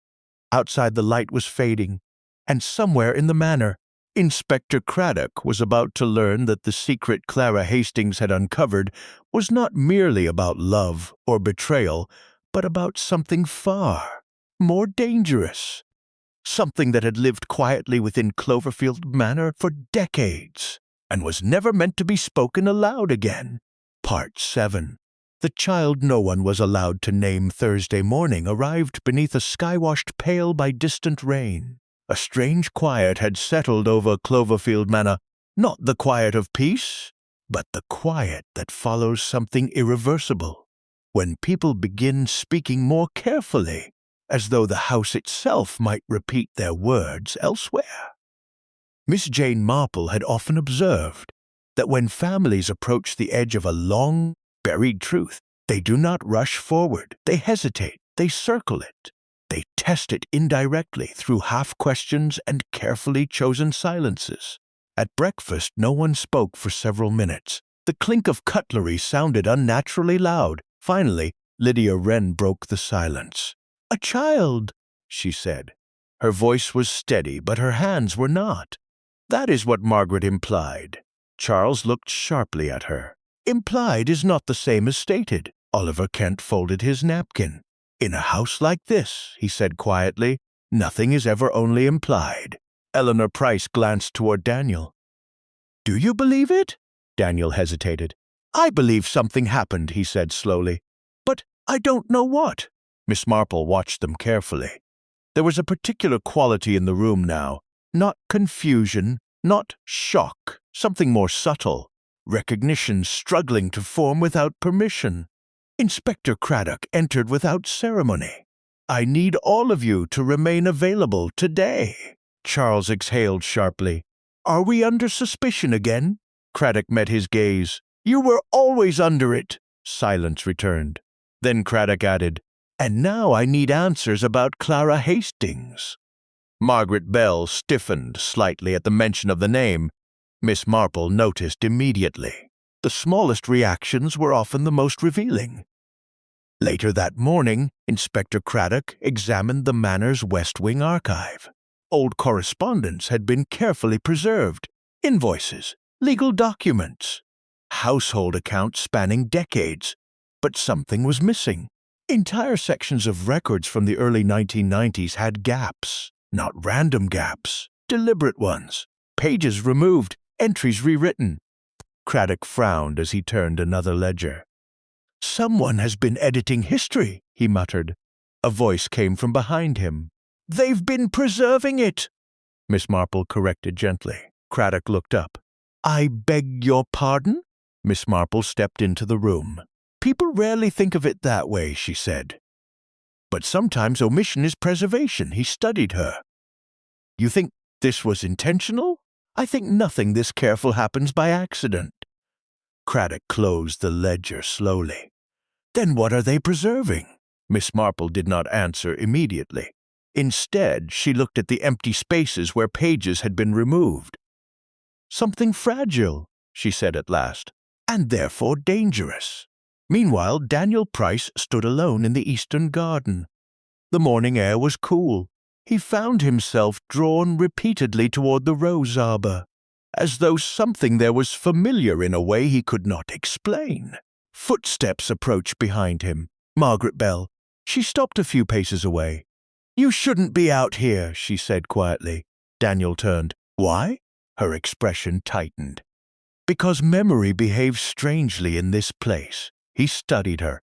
Outside the light was fading, and somewhere in the manor, Inspector Craddock was about to learn that the secret Clara Hastings had uncovered was not merely about love or betrayal, but about something far more dangerous. Something that had lived quietly within Cloverfield Manor for decades, and was never meant to be spoken aloud again. Part 7. The child no one was allowed to name Thursday morning arrived beneath a sky-washed pale by distant rain. A strange quiet had settled over Cloverfield Manor, not the quiet of peace, but the quiet that follows something irreversible, when people begin speaking more carefully, as though the house itself might repeat their words elsewhere. Miss Jane Marple had often observed that when families approach the edge of a long, buried truth, they do not rush forward, they hesitate, they circle it. They test it indirectly through half-questions and carefully chosen silences. At breakfast, no one spoke for several minutes. The clink of cutlery sounded unnaturally loud. Finally, Lydia Wren broke the silence. "A child," she said. Her voice was steady, but her hands were not. "That is what Margaret implied." Charles looked sharply at her. "Implied is not the same as stated." Oliver Kent folded his napkin. "In a house like this," he said quietly, "nothing is ever only implied." Eleanor Price glanced toward Daniel. "Do you believe it?" Daniel hesitated. "I believe something happened," he said slowly. "But I don't know what." Miss Marple watched them carefully. There was a particular quality in the room now. Not confusion, not shock, something more subtle. Recognition struggling to form without permission. Inspector Craddock entered without ceremony. "I need all of you to remain available today." Charles exhaled sharply. "Are we under suspicion again?" Craddock met his gaze. "You were always under it." Silence returned. Then Craddock added, "And now I need answers about Clara Hastings." Margaret Bell stiffened slightly at the mention of the name. Miss Marple noticed immediately. The smallest reactions were often the most revealing. Later that morning, Inspector Craddock examined the Manor's West Wing archive. Old correspondence had been carefully preserved. Invoices, legal documents, household accounts spanning decades. But something was missing. Entire sections of records from the early 1990s had gaps. Not random gaps, deliberate ones. Pages removed, entries rewritten. Craddock frowned as he turned another ledger. "Someone has been editing history," he muttered. A voice came from behind him. They've been preserving it, Miss Marple corrected gently. Craddock looked up. I beg your pardon? Miss Marple stepped into the room. People rarely think of it that way, she said. But sometimes omission is preservation. He studied her. You think this was intentional? I think nothing this careful happens by accident. Craddock closed the ledger slowly. Then what are they preserving? Miss Marple did not answer immediately. Instead, she looked at the empty spaces where pages had been removed. Something fragile, she said at last, and therefore dangerous. Meanwhile, Daniel Price stood alone in the eastern garden. The morning air was cool. He found himself drawn repeatedly toward the rose arbor, as though something there was familiar in a way he could not explain. Footsteps approached behind him. Margaret Bell. She stopped a few paces away. You shouldn't be out here, she said quietly. Daniel turned. Why? Her expression tightened. Because memory behaves strangely in this place. He studied her.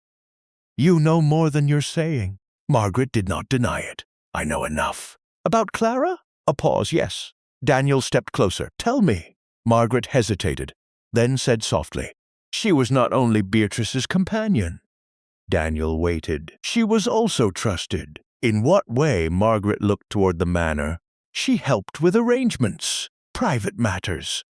You know more than you're saying. Margaret did not deny it. I know enough. About Clara? A pause, yes. Daniel stepped closer. Tell me. Margaret hesitated, then said softly, She was not only Beatrice's companion. Daniel waited. She was also trusted. In what way? Margaret looked toward the manor. She helped with arrangements, private matters.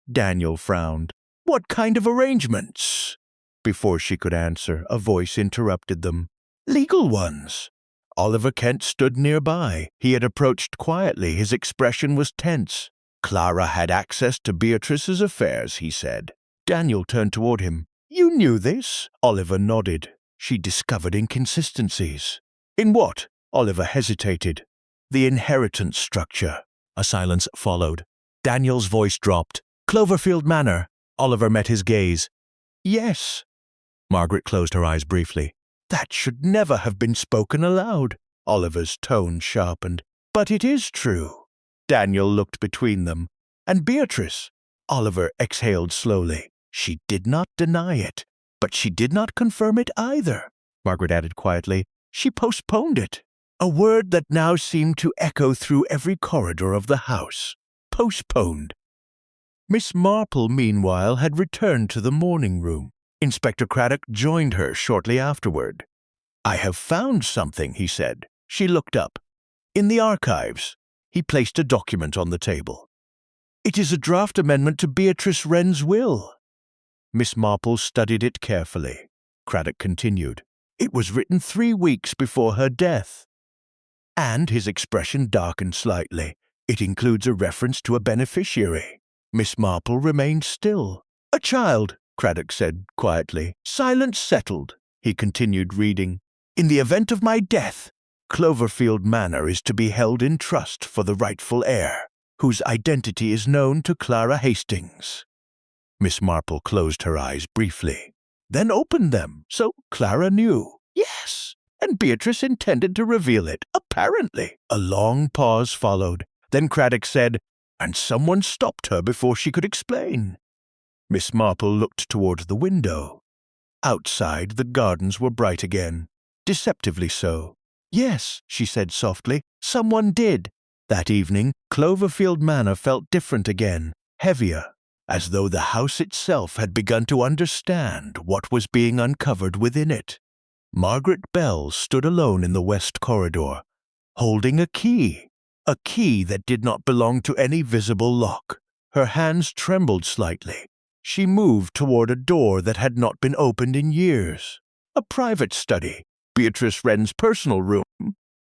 Daniel frowned. What kind of arrangements? Before she could answer, a voice interrupted them. Legal ones. Oliver Kent stood nearby. He had approached quietly. His expression was tense. Clara had access to Beatrice's affairs, he said. Daniel turned toward him. You knew this? Oliver nodded. She discovered inconsistencies. In what? Oliver hesitated. The inheritance structure. A silence followed. Daniel's voice dropped. Cloverfield Manor. Oliver met his gaze. Yes. Margaret closed her eyes briefly. That should never have been spoken aloud. Oliver's tone sharpened. But it is true. Daniel looked between them. And Beatrice? Oliver exhaled slowly. She did not deny it, but she did not confirm it either. Margaret added quietly, She postponed it. A word that now seemed to echo through every corridor of the house. Postponed. Miss Marple, meanwhile, had returned to the morning room. Inspector Craddock joined her shortly afterward. I have found something, he said. She looked up. In the archives. He placed a document on the table. It is a draft amendment to Beatrice Wren's will. Miss Marple studied it carefully. Craddock continued. It was written 3 weeks before her death. And his expression darkened slightly. It includes a reference to a beneficiary. Miss Marple remained still. A child, Craddock said quietly. Silence settled. He continued reading. In the event of my death, Cloverfield Manor is to be held in trust for the rightful heir, whose identity is known to Clara Hastings. Miss Marple closed her eyes briefly, then opened them, so Clara knew. Yes, and Beatrice intended to reveal it, apparently. A long pause followed. Then Craddock said, and someone stopped her before she could explain. Miss Marple looked toward the window. Outside, the gardens were bright again, deceptively so. Yes, she said softly, someone did. That evening, Cloverfield Manor felt different again, heavier, as though the house itself had begun to understand what was being uncovered within it. Margaret Bell stood alone in the west corridor, holding a key that did not belong to any visible lock. Her hands trembled slightly. She moved toward a door that had not been opened in years. A private study, Beatrice Wren's personal room.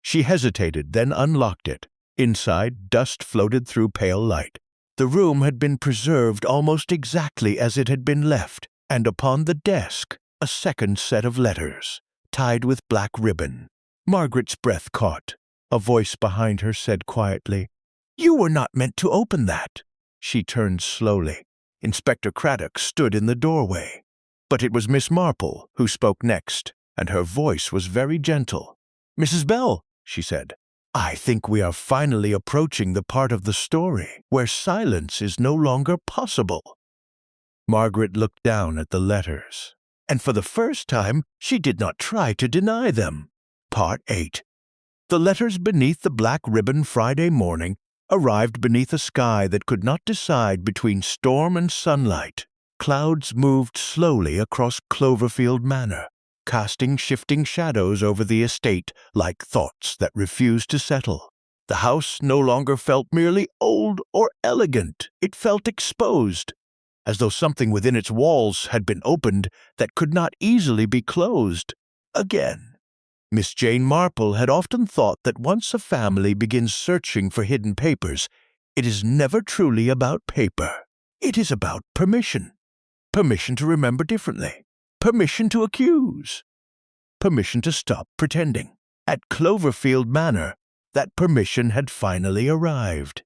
She hesitated, then unlocked it. Inside, dust floated through pale light. The room had been preserved almost exactly as it had been left, and upon the desk, a second set of letters, tied with black ribbon. Margaret's breath caught. A voice behind her said quietly, You were not meant to open that. She turned slowly. Inspector Craddock stood in the doorway. But it was Miss Marple who spoke next, and her voice was very gentle. Mrs. Bell, she said, I think we are finally approaching the part of the story where silence is no longer possible. Margaret looked down at the letters, and for the first time she did not try to deny them. Part 8. The letters beneath the black ribbon Friday morning arrived beneath a sky that could not decide between storm and sunlight. Clouds moved slowly across Cloverfield Manor, casting shifting shadows over the estate like thoughts that refused to settle. The house no longer felt merely old or elegant. It felt exposed, as though something within its walls had been opened that could not easily be closed again. Miss Jane Marple had often thought that once a family begins searching for hidden papers, it is never truly about paper. It is about permission. Permission to remember differently. Permission to accuse. Permission to stop pretending. At Cloverfield Manor, that permission had finally arrived.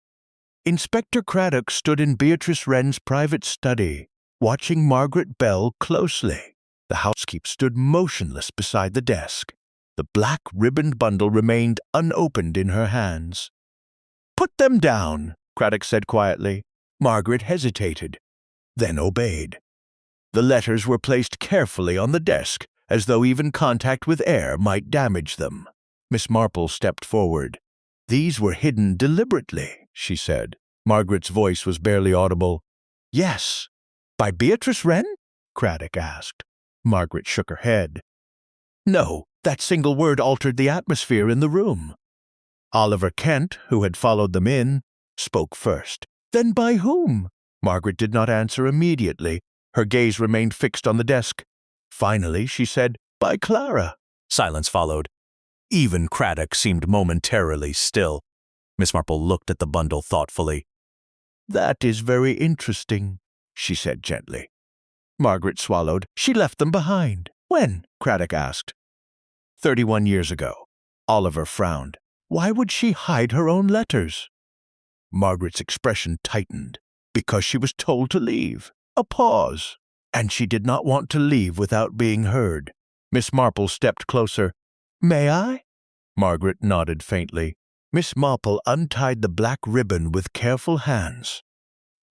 Inspector Craddock stood in Beatrice Wren's private study, watching Margaret Bell closely. The housekeeper stood motionless beside the desk. The black ribboned bundle remained unopened in her hands. "Put them down," Craddock said quietly. Margaret hesitated, then obeyed. The letters were placed carefully on the desk, as though even contact with air might damage them. Miss Marple stepped forward. "These were hidden deliberately," she said. Margaret's voice was barely audible. "Yes." "By Beatrice Wren?" Craddock asked. Margaret shook her head. "No, that single word altered the atmosphere in the room." Oliver Kent, who had followed them in, spoke first. "Then by whom?" Margaret did not answer immediately. Her gaze remained fixed on the desk. Finally, she said, "By Clara." Silence followed. Even Craddock seemed momentarily still. Miss Marple looked at the bundle thoughtfully. "That is very interesting," she said gently. Margaret swallowed. "She left them behind." "When?" Craddock asked. 31 years ago." Oliver frowned. "Why would she hide her own letters?" Margaret's expression tightened. "Because she was told to leave." A pause. "And she did not want to leave without being heard." Miss Marple stepped closer. "May I?" Margaret nodded faintly. Miss Marple untied the black ribbon with careful hands.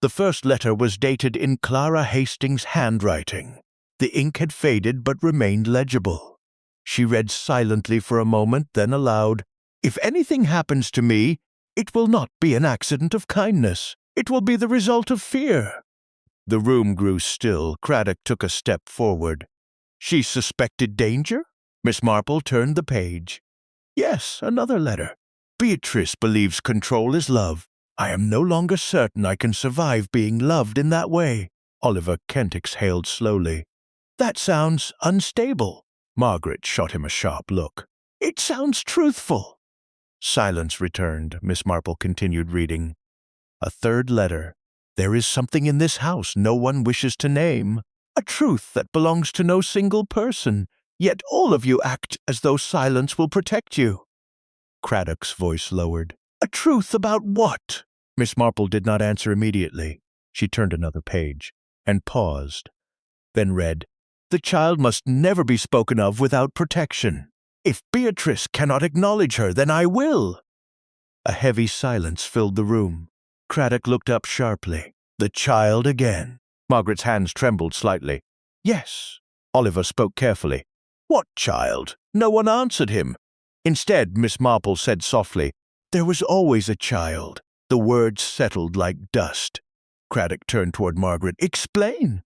The first letter was dated in Clara Hastings' handwriting. The ink had faded but remained legible. She read silently for a moment, then aloud, "If anything happens to me, it will not be an accident of kindness. It will be the result of fear." The room grew still. Craddock took a step forward. "She suspected danger?" Miss Marple turned the page. "Yes, another letter. Beatrice believes control is love. I am no longer certain I can survive being loved in that way." Oliver Kent exhaled slowly. "That sounds unstable." Margaret shot him a sharp look. "It sounds truthful." Silence returned. Miss Marple continued reading. A third letter. "There is something in this house no one wishes to name. A truth that belongs to no single person. Yet all of you act as though silence will protect you." Craddock's voice lowered. "A truth about what?" Miss Marple did not answer immediately. She turned another page and paused, then read, "The child must never be spoken of without protection. If Beatrice cannot acknowledge her, then I will." A heavy silence filled the room. Craddock looked up sharply. "The child again." Margaret's hands trembled slightly. "Yes." Oliver spoke carefully. "What child?" No one answered him. Instead, Miss Marple said softly, "There was always a child." The words settled like dust. Craddock turned toward Margaret. "Explain."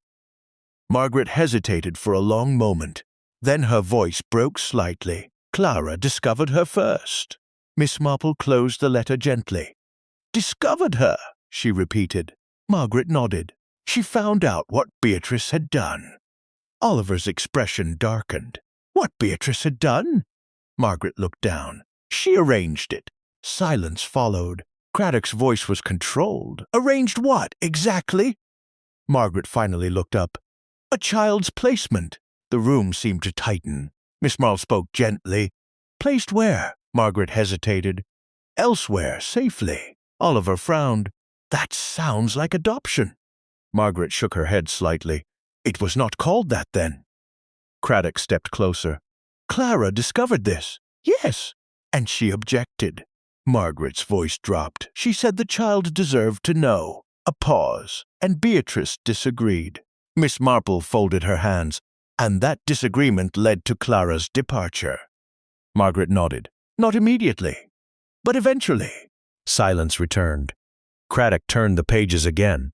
Margaret hesitated for a long moment. Then her voice broke slightly. "Clara discovered her first." Miss Marple closed the letter gently. "Discovered her," she repeated. Margaret nodded. "She found out what Beatrice had done." Oliver's expression darkened. "What Beatrice had done?" Margaret looked down. "She arranged it." Silence followed. Craddock's voice was controlled. "Arranged what, exactly?" Margaret finally looked up. "A child's placement." The room seemed to tighten. Miss Marple spoke gently. "Placed where?" Margaret hesitated. "Elsewhere, safely." Oliver frowned. "That sounds like adoption." Margaret shook her head slightly. "It was not called that then." Craddock stepped closer. "Clara discovered this." "Yes." "And she objected." Margaret's voice dropped. "She said the child deserved to know." A pause, and Beatrice disagreed. Miss Marple folded her hands, and that disagreement led to Clara's departure. Margaret nodded. Not immediately, but eventually. Silence returned. Craddock turned the pages again.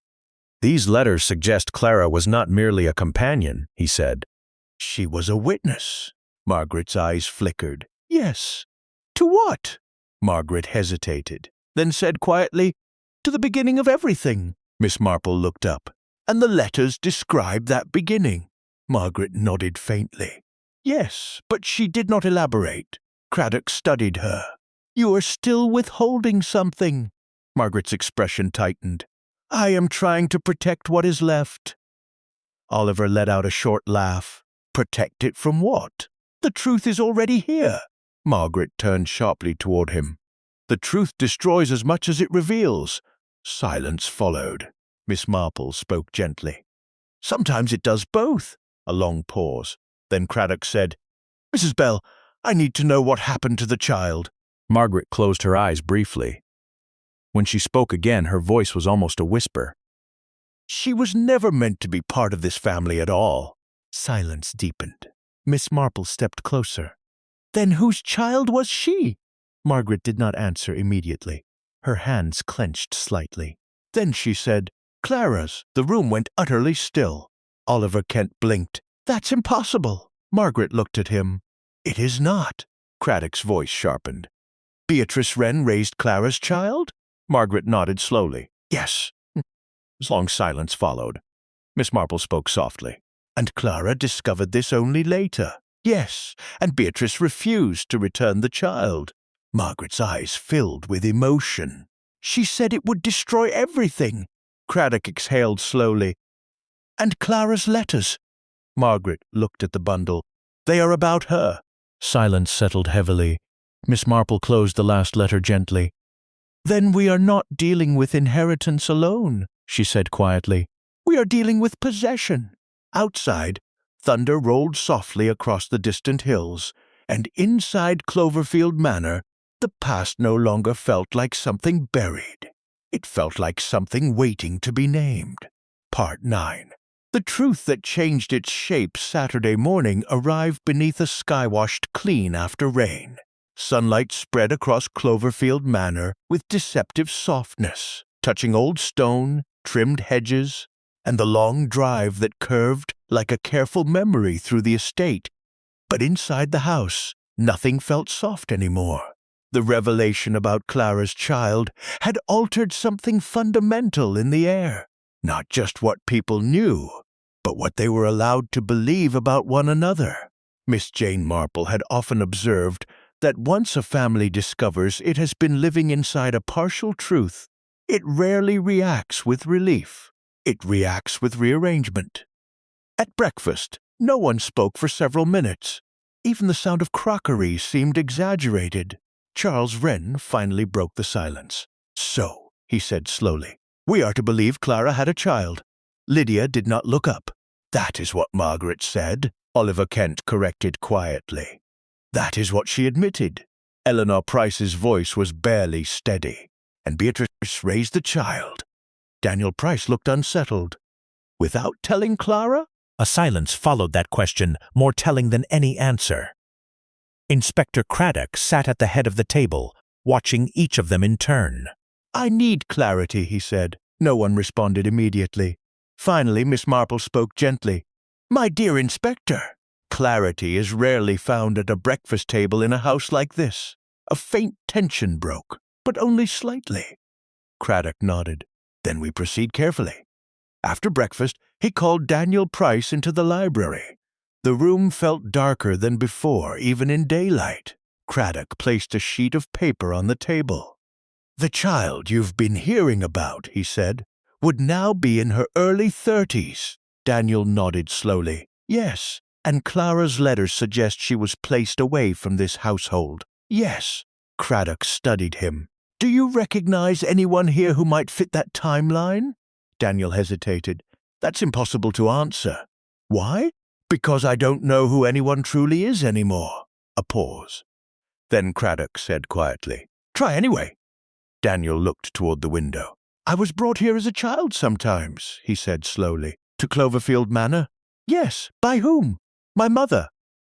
These letters suggest Clara was not merely a companion, he said. She was a witness. Margaret's eyes flickered. Yes. To what? Margaret hesitated, then said quietly, To the beginning of everything. Miss Marple looked up. And the letters describe that beginning. Margaret nodded faintly. Yes, but she did not elaborate. Craddock studied her. You are still withholding something. Margaret's expression tightened. I am trying to protect what is left. Oliver let out a short laugh. Protect it from what? The truth is already here. Margaret turned sharply toward him. The truth destroys as much as it reveals. Silence followed. Miss Marple spoke gently. Sometimes it does both. A long pause. Then Craddock said, Mrs. Bell, I need to know what happened to the child. Margaret closed her eyes briefly. When she spoke again, her voice was almost a whisper. She was never meant to be part of this family at all. Silence deepened. Miss Marple stepped closer. Then whose child was she? Margaret did not answer immediately. Her hands clenched slightly. Then she said, Clara's. The room went utterly still. Oliver Kent blinked. That's impossible. Margaret looked at him. It is not. Craddock's voice sharpened. Beatrice Wren raised Clara's child? Margaret nodded slowly. Yes. A long silence followed. Miss Marple spoke softly. And Clara discovered this only later. Yes, and Beatrice refused to return the child. Margaret's eyes filled with emotion. She said it would destroy everything. Craddock exhaled slowly. And Clara's letters. Margaret looked at the bundle. They are about her. Silence settled heavily. Miss Marple closed the last letter gently. Then we are not dealing with inheritance alone, she said quietly. We are dealing with possession. Outside, thunder rolled softly across the distant hills, and inside Cloverfield Manor, the past no longer felt like something buried. It felt like something waiting to be named. Part 9. The truth that changed its shape Saturday morning arrived beneath a sky washed clean after rain. Sunlight spread across Cloverfield Manor with deceptive softness, touching old stone, trimmed hedges, and the long drive that curved like a careful memory through the estate. But inside the house, nothing felt soft anymore. The revelation about Clara's child had altered something fundamental in the air. Not just what people knew, but what they were allowed to believe about one another. Miss Jane Marple had often observed that once a family discovers it has been living inside a partial truth, it rarely reacts with relief. It reacts with rearrangement. At breakfast, no one spoke for several minutes. Even the sound of crockery seemed exaggerated. Charles Wren finally broke the silence. So, he said slowly, we are to believe Clara had a child. Lydia did not look up. That is what Margaret said, Oliver Kent corrected quietly. That is what she admitted. Eleanor Price's voice was barely steady, and Beatrice raised the child. Daniel Price looked unsettled. Without telling Clara? A silence followed that question, more telling than any answer. Inspector Craddock sat at the head of the table, watching each of them in turn. I need clarity, he said. No one responded immediately. Finally, Miss Marple spoke gently. My dear Inspector, clarity is rarely found at a breakfast table in a house like this. A faint tension broke, but only slightly. Craddock nodded. Then we proceed carefully. After breakfast, he called Daniel Price into the library. The room felt darker than before, even in daylight. Craddock placed a sheet of paper on the table. The child you've been hearing about, he said, would now be in her early 30s. Daniel nodded slowly. Yes, and Clara's letters suggest she was placed away from this household. Yes. Craddock studied him. Do you recognize anyone here who might fit that timeline? Daniel hesitated. That's impossible to answer. Why? Because I don't know who anyone truly is anymore. A pause. Then Craddock said quietly, Try anyway. Daniel looked toward the window. I was brought here as a child sometimes, he said slowly. To Cloverfield Manor? Yes. By whom? My mother.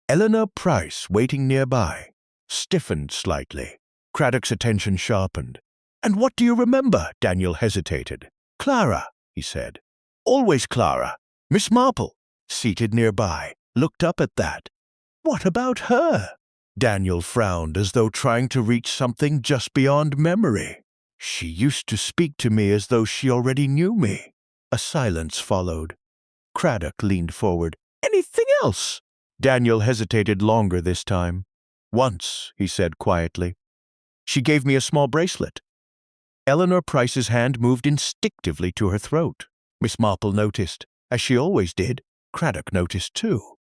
Eleanor Price, waiting nearby. stiffened slightly. Craddock's attention sharpened. "And what do you remember?" Daniel hesitated. "Clara," he said. "Always Clara. Miss Marple," seated nearby, looked up at that. "What about her?" Daniel frowned as though trying to reach something just beyond memory. "She used to speak to me as though she already knew me." A silence followed. Craddock leaned forward. "Anything else?" Daniel hesitated longer this time. "Once," he said quietly, "she gave me a small bracelet." Eleanor Price's hand moved instinctively to her throat. Miss Marple noticed, as she always did. Craddock noticed too.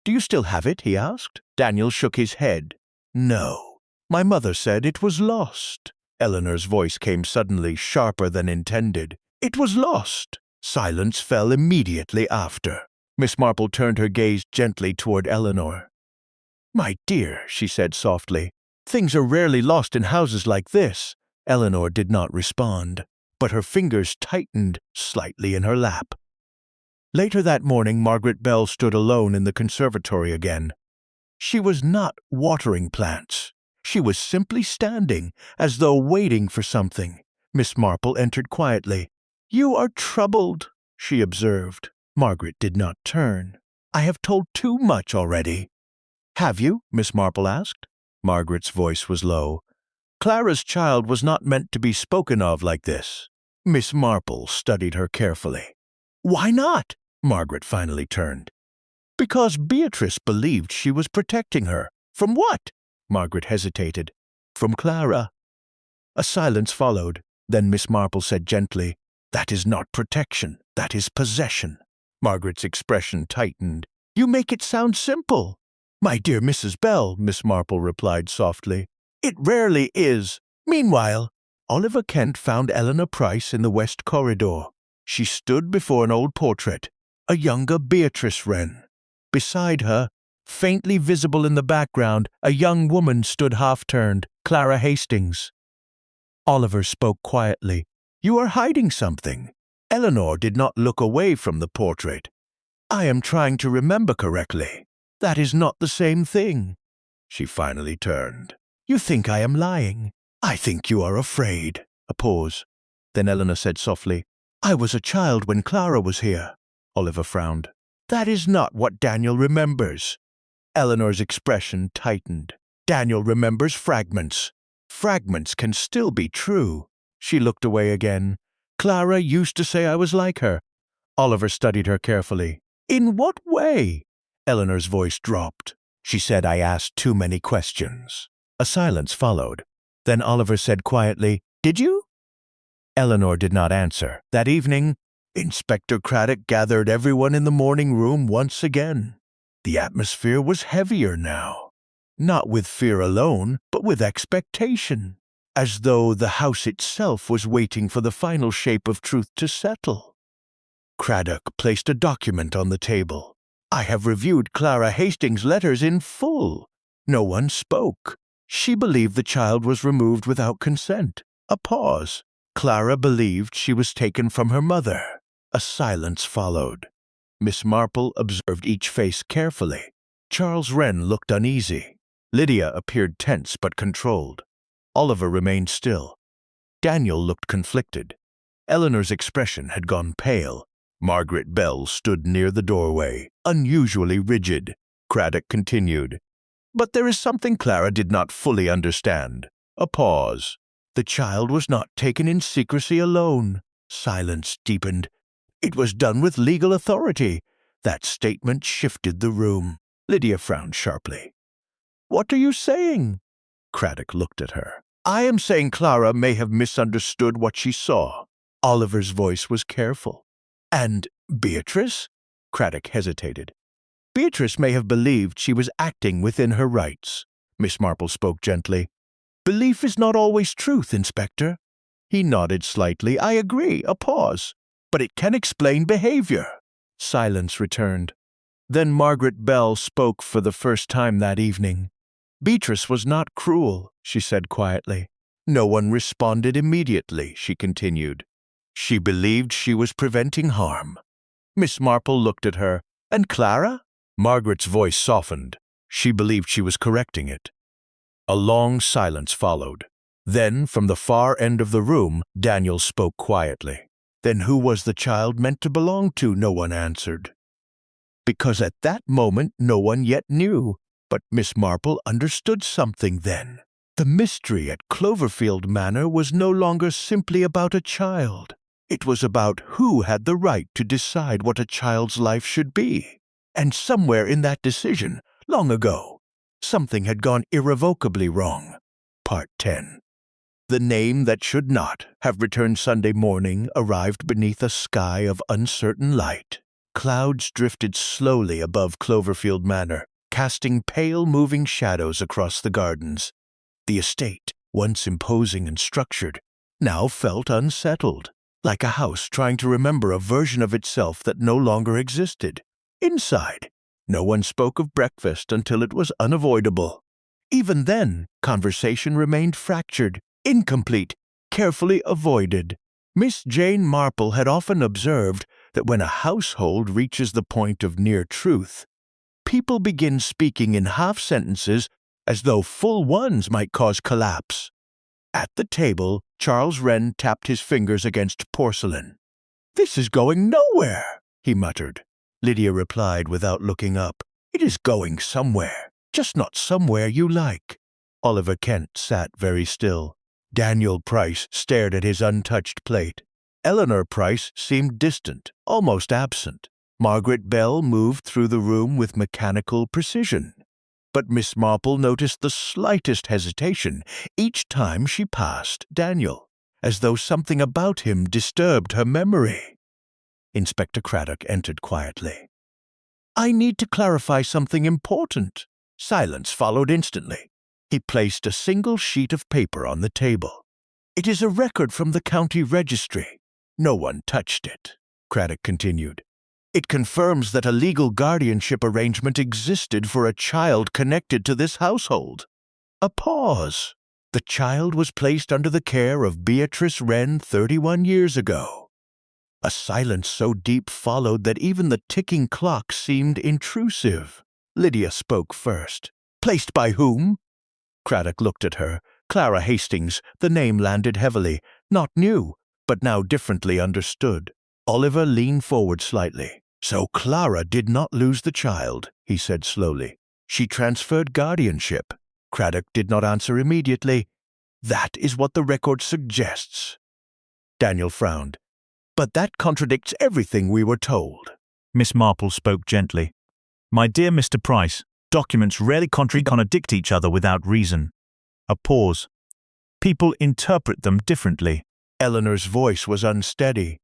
"Do you still have it?" he asked. Daniel shook his head. "No. My mother said it was lost." Eleanor's voice came suddenly, sharper than intended. "It was lost." Silence fell immediately after. Miss Marple turned her gaze gently toward Eleanor. "My dear," she said softly, "things are rarely lost in houses like this." Eleanor did not respond, but her fingers tightened slightly in her lap. Later that morning, Margaret Bell stood alone in the conservatory again. She was not watering plants. She was simply standing, as though waiting for something. Miss Marple entered quietly. "You are troubled," she observed. Margaret did not turn. "I have told too much already." "Have you?" Miss Marple asked. Margaret's voice was low. "Clara's child was not meant to be spoken of like this." Miss Marple studied her carefully. "Why not?" Margaret finally turned. "Because Beatrice believed she was protecting her." "From what?" Margaret hesitated. "From Clara." A silence followed. Then Miss Marple said gently, "That is not protection. That is possession." Margaret's expression tightened. "You make it sound simple." "My dear Mrs. Bell," Miss Marple replied softly, "it rarely is." Meanwhile, Oliver Kent found Eleanor Price in the West Corridor. She stood before an old portrait, a younger Beatrice Wren. Beside her, faintly visible in the background, a young woman stood half-turned, Clara Hastings. Oliver spoke quietly. "You are hiding something." Eleanor did not look away from the portrait. "I am trying to remember correctly. That is not the same thing." She finally turned. "You think I am lying. I think you are afraid." A pause. Then Eleanor said softly, "I was a child when Clara was here." Oliver frowned. "That is not what Daniel remembers." Eleanor's expression tightened. "Daniel remembers fragments. Fragments can still be true." She looked away again. "Clara used to say I was like her." Oliver studied her carefully. "In what way?" Eleanor's voice dropped. She said I asked too many questions. A silence followed. Then Oliver said quietly, "Did you?" Eleanor did not answer. That evening, Inspector Craddock gathered everyone in the morning room once again. The atmosphere was heavier now. Not with fear alone, but with expectation. As though the house itself was waiting for the final shape of truth to settle. Craddock placed a document on the table. "I have reviewed Clara Hastings' letters in full." No one spoke. She believed the child was removed without consent. A pause. Clara believed she was taken from her mother. A silence followed. Miss Marple observed each face carefully. Charles Wren looked uneasy. Lydia appeared tense but controlled. Oliver remained still. Daniel looked conflicted. Eleanor's expression had gone pale. Margaret Bell stood near the doorway, unusually rigid. Craddock continued, "But there is something Clara did not fully understand." A pause. "The child was not taken in secrecy alone." Silence deepened. "It was done with legal authority." That statement shifted the room. Lydia frowned sharply. "What are you saying?" Craddock looked at her. "I am saying Clara may have misunderstood what she saw." Oliver's voice was careful. "And Beatrice?" Craddock hesitated. "Beatrice may have believed she was acting within her rights." Miss Marple spoke gently. "Belief is not always truth, Inspector." He nodded slightly. "I agree." A pause. "But it can explain behavior." Silence returned. Then Margaret Bell spoke for the first time that evening. "Beatrice was not cruel," she said quietly. "No one responded immediately," she continued. "She believed she was preventing harm." Miss Marple looked at her. "And Clara?" Margaret's voice softened. "She believed she was correcting it." A long silence followed. Then, from the far end of the room, Daniel spoke quietly. Then who was the child meant to belong to? No one answered. Because at that moment no one yet knew. But Miss Marple understood something then. The mystery at Cloverfield Manor was no longer simply about a child. It was about who had the right to decide what a child's life should be. And somewhere in that decision, long ago, something had gone irrevocably wrong. Part 10. The name that should not have returned Sunday morning arrived beneath a sky of uncertain light. Clouds drifted slowly above Cloverfield Manor, casting pale moving shadows across the gardens. The estate, once imposing and structured, now felt unsettled, like a house trying to remember a version of itself that no longer existed. Inside, no one spoke of breakfast until it was unavoidable. Even then, conversation remained fractured, incomplete, carefully avoided. Miss Jane Marple had often observed that when a household reaches the point of near truth, people begin speaking in half-sentences as though full ones might cause collapse. At the table, Charles Wren tapped his fingers against porcelain. "This is going nowhere," he muttered. Lydia replied without looking up. "It is going somewhere, just not somewhere you like." Oliver Kent sat very still. Daniel Price stared at his untouched plate. Eleanor Price seemed distant, almost absent. Margaret Bell moved through the room with mechanical precision. But Miss Marple noticed the slightest hesitation each time she passed Daniel, as though something about him disturbed her memory. Inspector Craddock entered quietly. "I need to clarify something important." Silence followed instantly. He placed a single sheet of paper on the table. "It is a record from the county registry. No one touched it," Craddock continued. "It confirms that a legal guardianship arrangement existed for a child connected to this household." A pause. "The child was placed under the care of Beatrice Wren 31 years ago." A silence so deep followed that even the ticking clock seemed intrusive. Lydia spoke first. "Placed by whom?" Craddock looked at her. Clara Hastings, the name landed heavily. Not new, but now differently understood. Oliver leaned forward slightly. "So Clara did not lose the child," he said slowly. "She transferred guardianship." Craddock did not answer immediately. "That is what the record suggests." Daniel frowned. "But that contradicts everything we were told." Miss Marple spoke gently. "My dear Mr. Price, documents rarely contradict each other without reason." A pause. "People interpret them differently." Eleanor's voice was unsteady.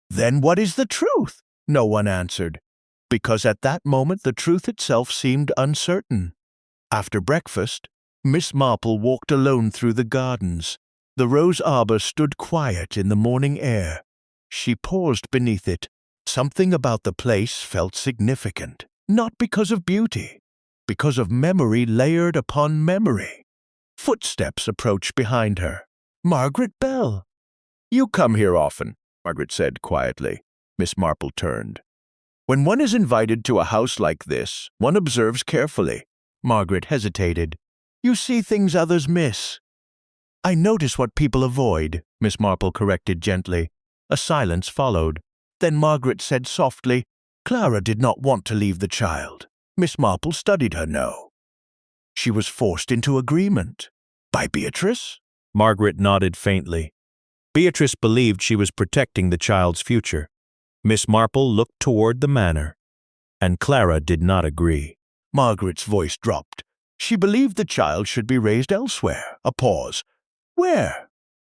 "Then what is the truth?" No one answered, because at that moment the truth itself seemed uncertain. After breakfast, Miss Marple walked alone through the gardens. The rose arbor stood quiet in the morning air. She paused beneath it. Something about the place felt significant, not because of beauty, because of memory layered upon memory. Footsteps approached behind her. "Margaret Bell." "You come here often," Margaret said quietly. Miss Marple turned. "When one is invited to a house like this, one observes carefully." Margaret hesitated. "You see things others miss." "I notice what people avoid," Miss Marple corrected gently. A silence followed. Then Margaret said softly, "Clara did not want to leave the child." Miss Marple studied her no. "She was forced into agreement." "By Beatrice?" Margaret nodded faintly. "Beatrice believed she was protecting the child's future." Miss Marple looked toward the manor, and Clara did not agree. Margaret's voice dropped. "She believed the child should be raised elsewhere." A pause. "Where?"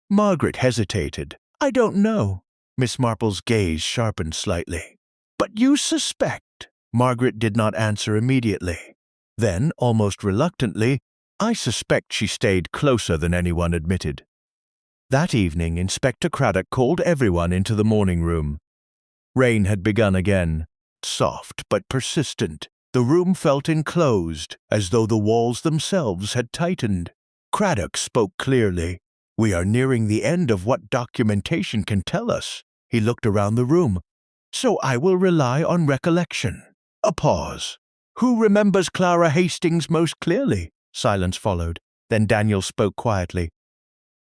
Margaret hesitated. "I don't know." Miss Marple's gaze sharpened slightly. "But you suspect?" Margaret did not answer immediately. Then, almost reluctantly, "I suspect she stayed closer than anyone admitted." That evening, Inspector Craddock called everyone into the morning room. Rain had begun again, soft but persistent. The room felt enclosed, as though the walls themselves had tightened. Craddock spoke clearly. "We are nearing the end of what documentation can tell us." He looked around the room. "So I will rely on recollection." A pause. "Who remembers Clara Hastings most clearly?" Silence followed. Then Daniel spoke quietly.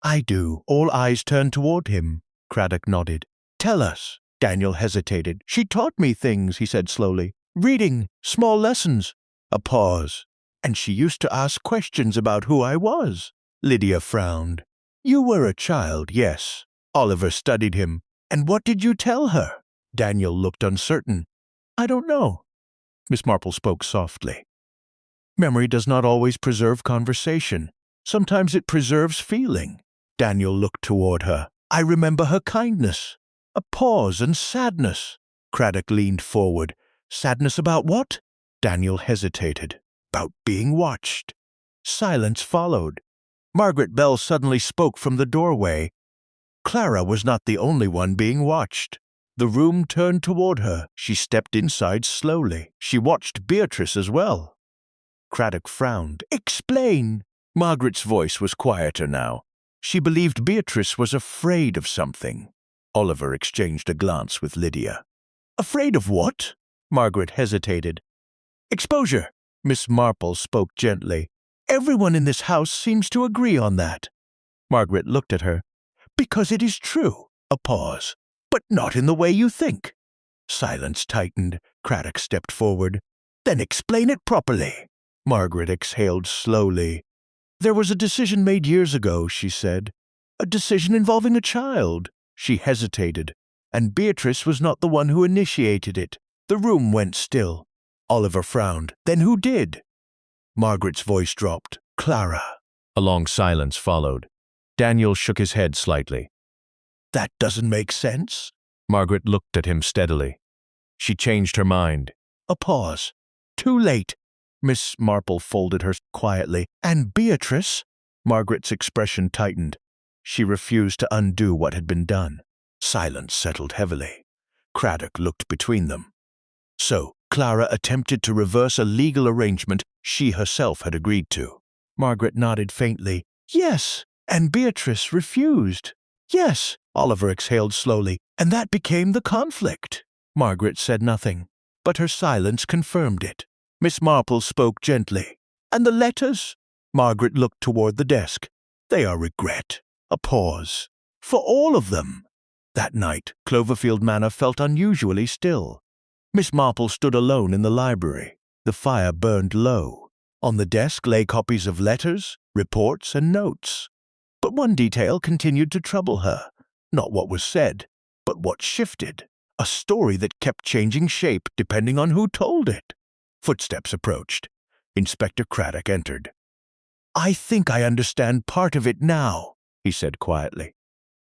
I do. All eyes turned toward him. Craddock nodded. Tell us. Daniel hesitated. She taught me things, he said slowly. Reading, small lessons. A pause. And she used to ask questions about who I was. Lydia frowned. You were a child, yes. Oliver studied him. And what did you tell her? Daniel looked uncertain. I don't know. Miss Marple spoke softly. Memory does not always preserve conversation. Sometimes it preserves feeling. Daniel looked toward her. I remember her kindness. A pause and sadness. Craddock leaned forward. Sadness about what? Daniel hesitated. About being watched. Silence followed. Margaret Bell suddenly spoke from the doorway. Clara was not the only one being watched. The room turned toward her. She stepped inside slowly. She watched Beatrice as well. Craddock frowned. Explain! Margaret's voice was quieter now. She believed Beatrice was afraid of something. Oliver exchanged a glance with Lydia. Afraid of what? Margaret hesitated. Exposure. Miss Marple spoke gently. Everyone in this house seems to agree on that. Margaret looked at her. Because it is true. A pause. But not in the way you think. Silence tightened. Craddock stepped forward. Then explain it properly. Margaret exhaled slowly. There was a decision made years ago, she said. A decision involving a child. She hesitated. And Beatrice was not the one who initiated it. The room went still. Oliver frowned. Then who did? Margaret's voice dropped. Clara. A long silence followed. Daniel shook his head slightly. That doesn't make sense. Margaret looked at him steadily. She changed her mind. A pause. Too late. Miss Marple folded her quietly. And Beatrice? Margaret's expression tightened. She refused to undo what had been done. Silence settled heavily. Craddock looked between them. So, Clara attempted to reverse a legal arrangement she herself had agreed to. Margaret nodded faintly. Yes, and Beatrice refused. Yes, Oliver exhaled slowly, and that became the conflict. Margaret said nothing, but her silence confirmed it. Miss Marple spoke gently. And the letters? Margaret looked toward the desk. They are regret. A pause. For all of them. That night, Cloverfield Manor felt unusually still. Miss Marple stood alone in the library. The fire burned low. On the desk lay copies of letters, reports, and notes. But one detail continued to trouble her. Not what was said, but what shifted. A story that kept changing shape depending on who told it. Footsteps approached. Inspector Craddock entered. I think I understand part of it now, he said quietly.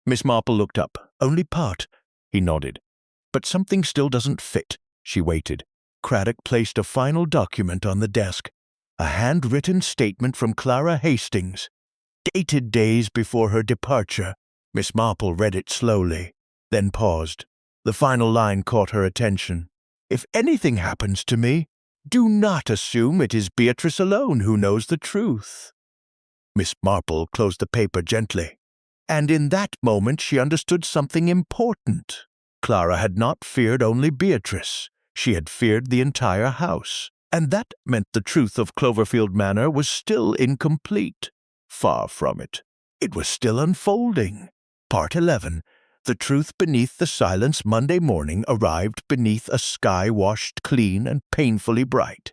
Miss Marple looked up. Only part. He nodded. But something still doesn't fit. She waited. Craddock placed a final document on the desk. A handwritten statement from Clara Hastings. Dated days before her departure. Miss Marple read it slowly, then paused. The final line caught her attention. If anything happens to me, do not assume it is Beatrice alone who knows the truth. Miss Marple closed the paper gently. And in that moment she understood something important. Clara had not feared only Beatrice. She had feared the entire house. And that meant the truth of Cloverfield Manor was still incomplete. Far from it. It was still unfolding. Part 11. The truth beneath the silence Monday morning arrived beneath a sky washed clean and painfully bright.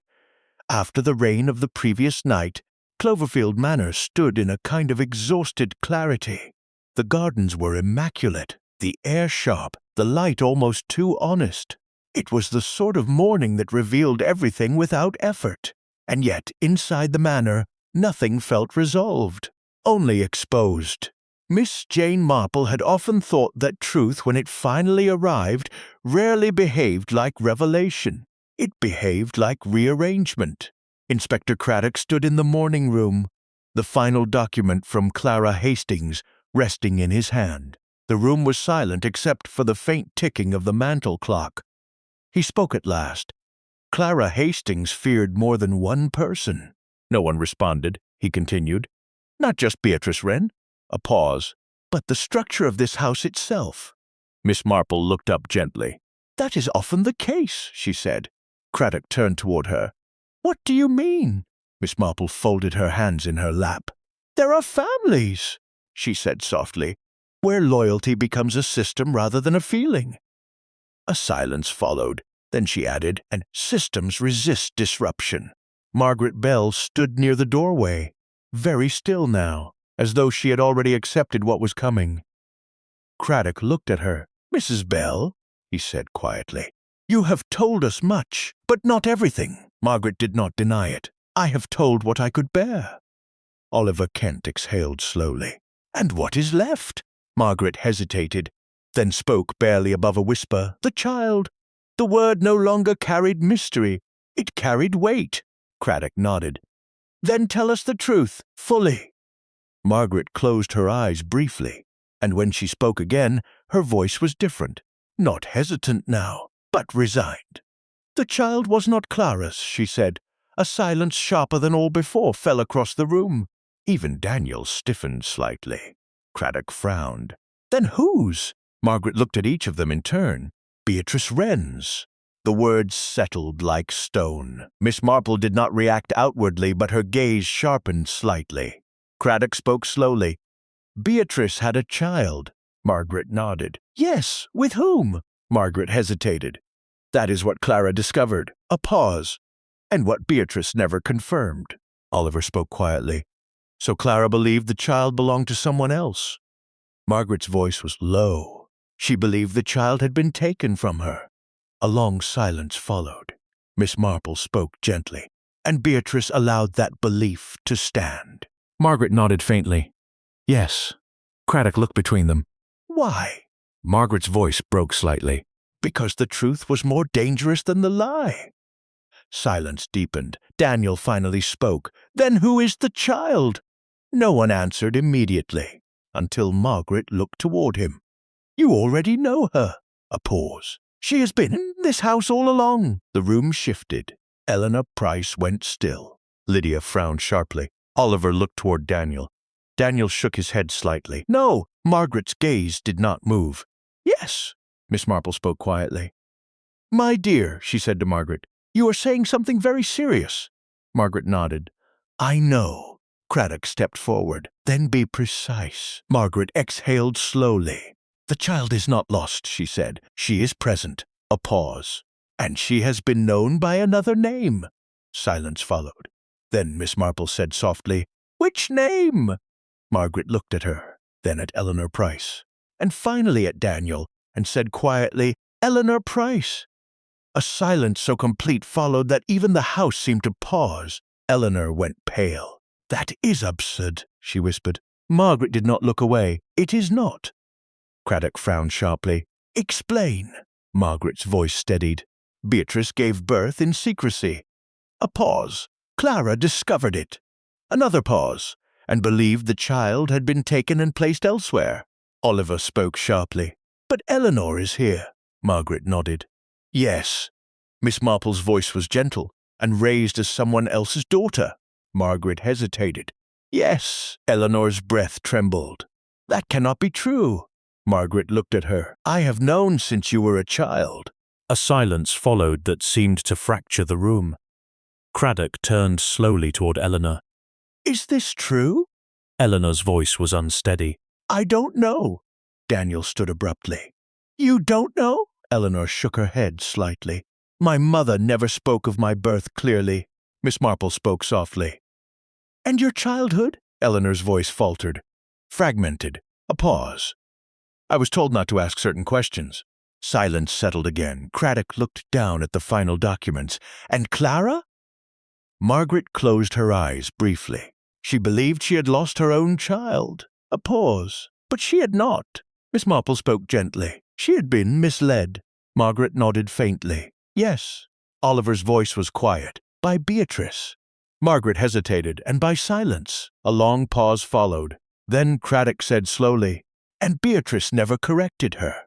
After the rain of the previous night, Cloverfield Manor stood in a kind of exhausted clarity. The gardens were immaculate, the air sharp, the light almost too honest. It was the sort of morning that revealed everything without effort. And yet, inside the manor, nothing felt resolved, only exposed. Miss Jane Marple had often thought that truth, when it finally arrived, rarely behaved like revelation. It behaved like rearrangement. Inspector Craddock stood in the morning room, the final document from Clara Hastings resting in his hand. The room was silent except for the faint ticking of the mantel clock. He spoke at last. Clara Hastings feared more than one person. No one responded, he continued. Not just Beatrice Wren. A pause. But the structure of this house itself. Miss Marple looked up gently. That is often the case, she said. Craddock turned toward her. What do you mean? Miss Marple folded her hands in her lap. There are families, she said softly, where loyalty becomes a system rather than a feeling. A silence followed. Then she added, and systems resist disruption. Margaret Bell stood near the doorway, very still now, as though she had already accepted what was coming. Craddock looked at her. "Mrs. Bell," he said quietly, "you have told us much, but not everything." Margaret did not deny it. "I have told what I could bear." Oliver Kent exhaled slowly. "And what is left?" Margaret hesitated, then spoke barely above a whisper. "The child." The word no longer carried mystery. It carried weight. Craddock nodded. "Then tell us the truth, fully." Margaret closed her eyes briefly, and when she spoke again, her voice was different. Not hesitant now, but resigned. "The child was not Clara's," she said. A silence sharper than all before fell across the room. Even Daniel stiffened slightly. Craddock frowned. "Then whose?" Margaret looked at each of them in turn. "Beatrice Wren's." The words settled like stone. Miss Marple did not react outwardly, but her gaze sharpened slightly. Craddock spoke slowly. "Beatrice had a child." Margaret nodded. "Yes, with whom?" Margaret hesitated. "That is what Clara discovered." A pause. "And what Beatrice never confirmed." Oliver spoke quietly. "So Clara believed the child belonged to someone else." Margaret's voice was low. She believed the child had been taken from her. A long silence followed. Miss Marple spoke gently, and Beatrice allowed that belief to stand. Margaret nodded faintly. "Yes." Craddock looked between them. "Why?" Margaret's voice broke slightly. "Because the truth was more dangerous than the lie." Silence deepened. Daniel finally spoke. "Then who is the child?" No one answered immediately, until Margaret looked toward him. "You already know her." A pause. "She has been in this house all along." The room shifted. Eleanor Price went still. Lydia frowned sharply. Oliver looked toward Daniel. Daniel shook his head slightly. "No." Margaret's gaze did not move. "Yes," Miss Marple spoke quietly. "My dear," she said to Margaret, "you are saying something very serious." Margaret nodded. "I know." Craddock stepped forward. "Then be precise." Margaret exhaled slowly. "The child is not lost," she said. "She is present." A pause. "And she has been known by another name." Silence followed. Then Miss Marple said softly, "Which name?" Margaret looked at her, then at Eleanor Price, and finally at Daniel, and said quietly, "Eleanor Price." A silence so complete followed that even the house seemed to pause. Eleanor went pale. "That is absurd," she whispered. Margaret did not look away. "It is not." Craddock frowned sharply. "Explain." Margaret's voice steadied. "Beatrice gave birth in secrecy." A pause. "Clara discovered it." Another pause. "And believed the child had been taken and placed elsewhere." Oliver spoke sharply. "But Eleanor is here." Margaret nodded. "Yes." Miss Marple's voice was gentle, and raised as someone else's daughter. Margaret hesitated. "Yes." Eleanor's breath trembled. "That cannot be true." Margaret looked at her. "I have known since you were a child." A silence followed that seemed to fracture the room. Craddock turned slowly toward Eleanor. "Is this true?" Eleanor's voice was unsteady. "I don't know." Daniel stood abruptly. "You don't know?" Eleanor shook her head slightly. "My mother never spoke of my birth clearly." Miss Marple spoke softly. "And your childhood?" Eleanor's voice faltered. Fragmented. A pause. "I was told not to ask certain questions." Silence settled again. Craddock looked down at the final documents. "And Clara?" Margaret closed her eyes briefly. She believed she had lost her own child. A pause. But she had not. Miss Marple spoke gently. She had been misled. Margaret nodded faintly. "Yes." Oliver's voice was quiet. "By Beatrice." Margaret hesitated, and by silence. A long pause followed. Then Craddock said slowly, "And Beatrice never corrected her."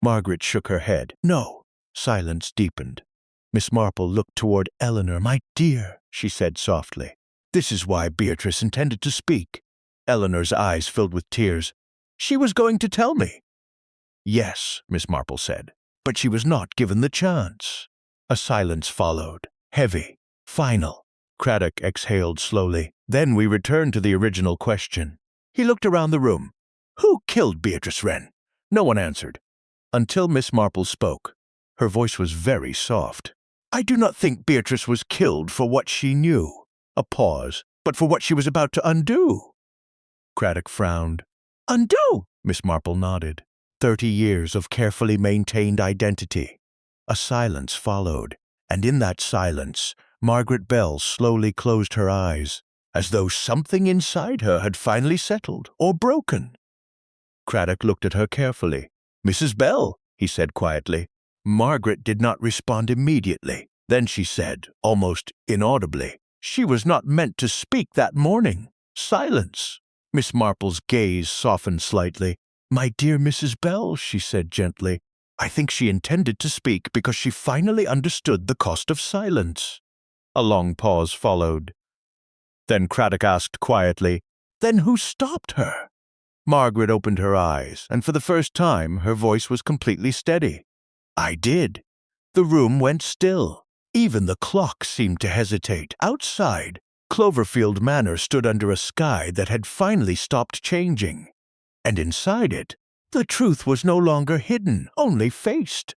Margaret shook her head. "No." Silence deepened. Miss Marple looked toward Eleanor. "My dear," she said softly. "This is why Beatrice intended to speak." Eleanor's eyes filled with tears. "She was going to tell me." "Yes," Miss Marple said, "but she was not given the chance." A silence followed, heavy, final. Craddock exhaled slowly. Then we returned to the original question. He looked around the room. Who killed Beatrice Wren? No one answered, until Miss Marple spoke. Her voice was very soft. I do not think Beatrice was killed for what she knew. A pause, but for what she was about to undo. Craddock frowned. Undo? Miss Marple nodded. 30 years of carefully maintained identity. A silence followed, and in that silence, Margaret Bell slowly closed her eyes, as though something inside her had finally settled or broken. Craddock looked at her carefully. Mrs. Bell, he said quietly. Margaret did not respond immediately. Then she said, almost inaudibly, she was not meant to speak that morning. Silence. Miss Marple's gaze softened slightly. My dear Mrs. Bell, she said gently, I think she intended to speak because she finally understood the cost of silence. A long pause followed. Then Craddock asked quietly, Then who stopped her? Margaret opened her eyes, and for the first time her voice was completely steady. I did. The room went still. Even the clock seemed to hesitate. Outside, Cloverfield Manor stood under a sky that had finally stopped changing. And inside it, the truth was no longer hidden, only faced.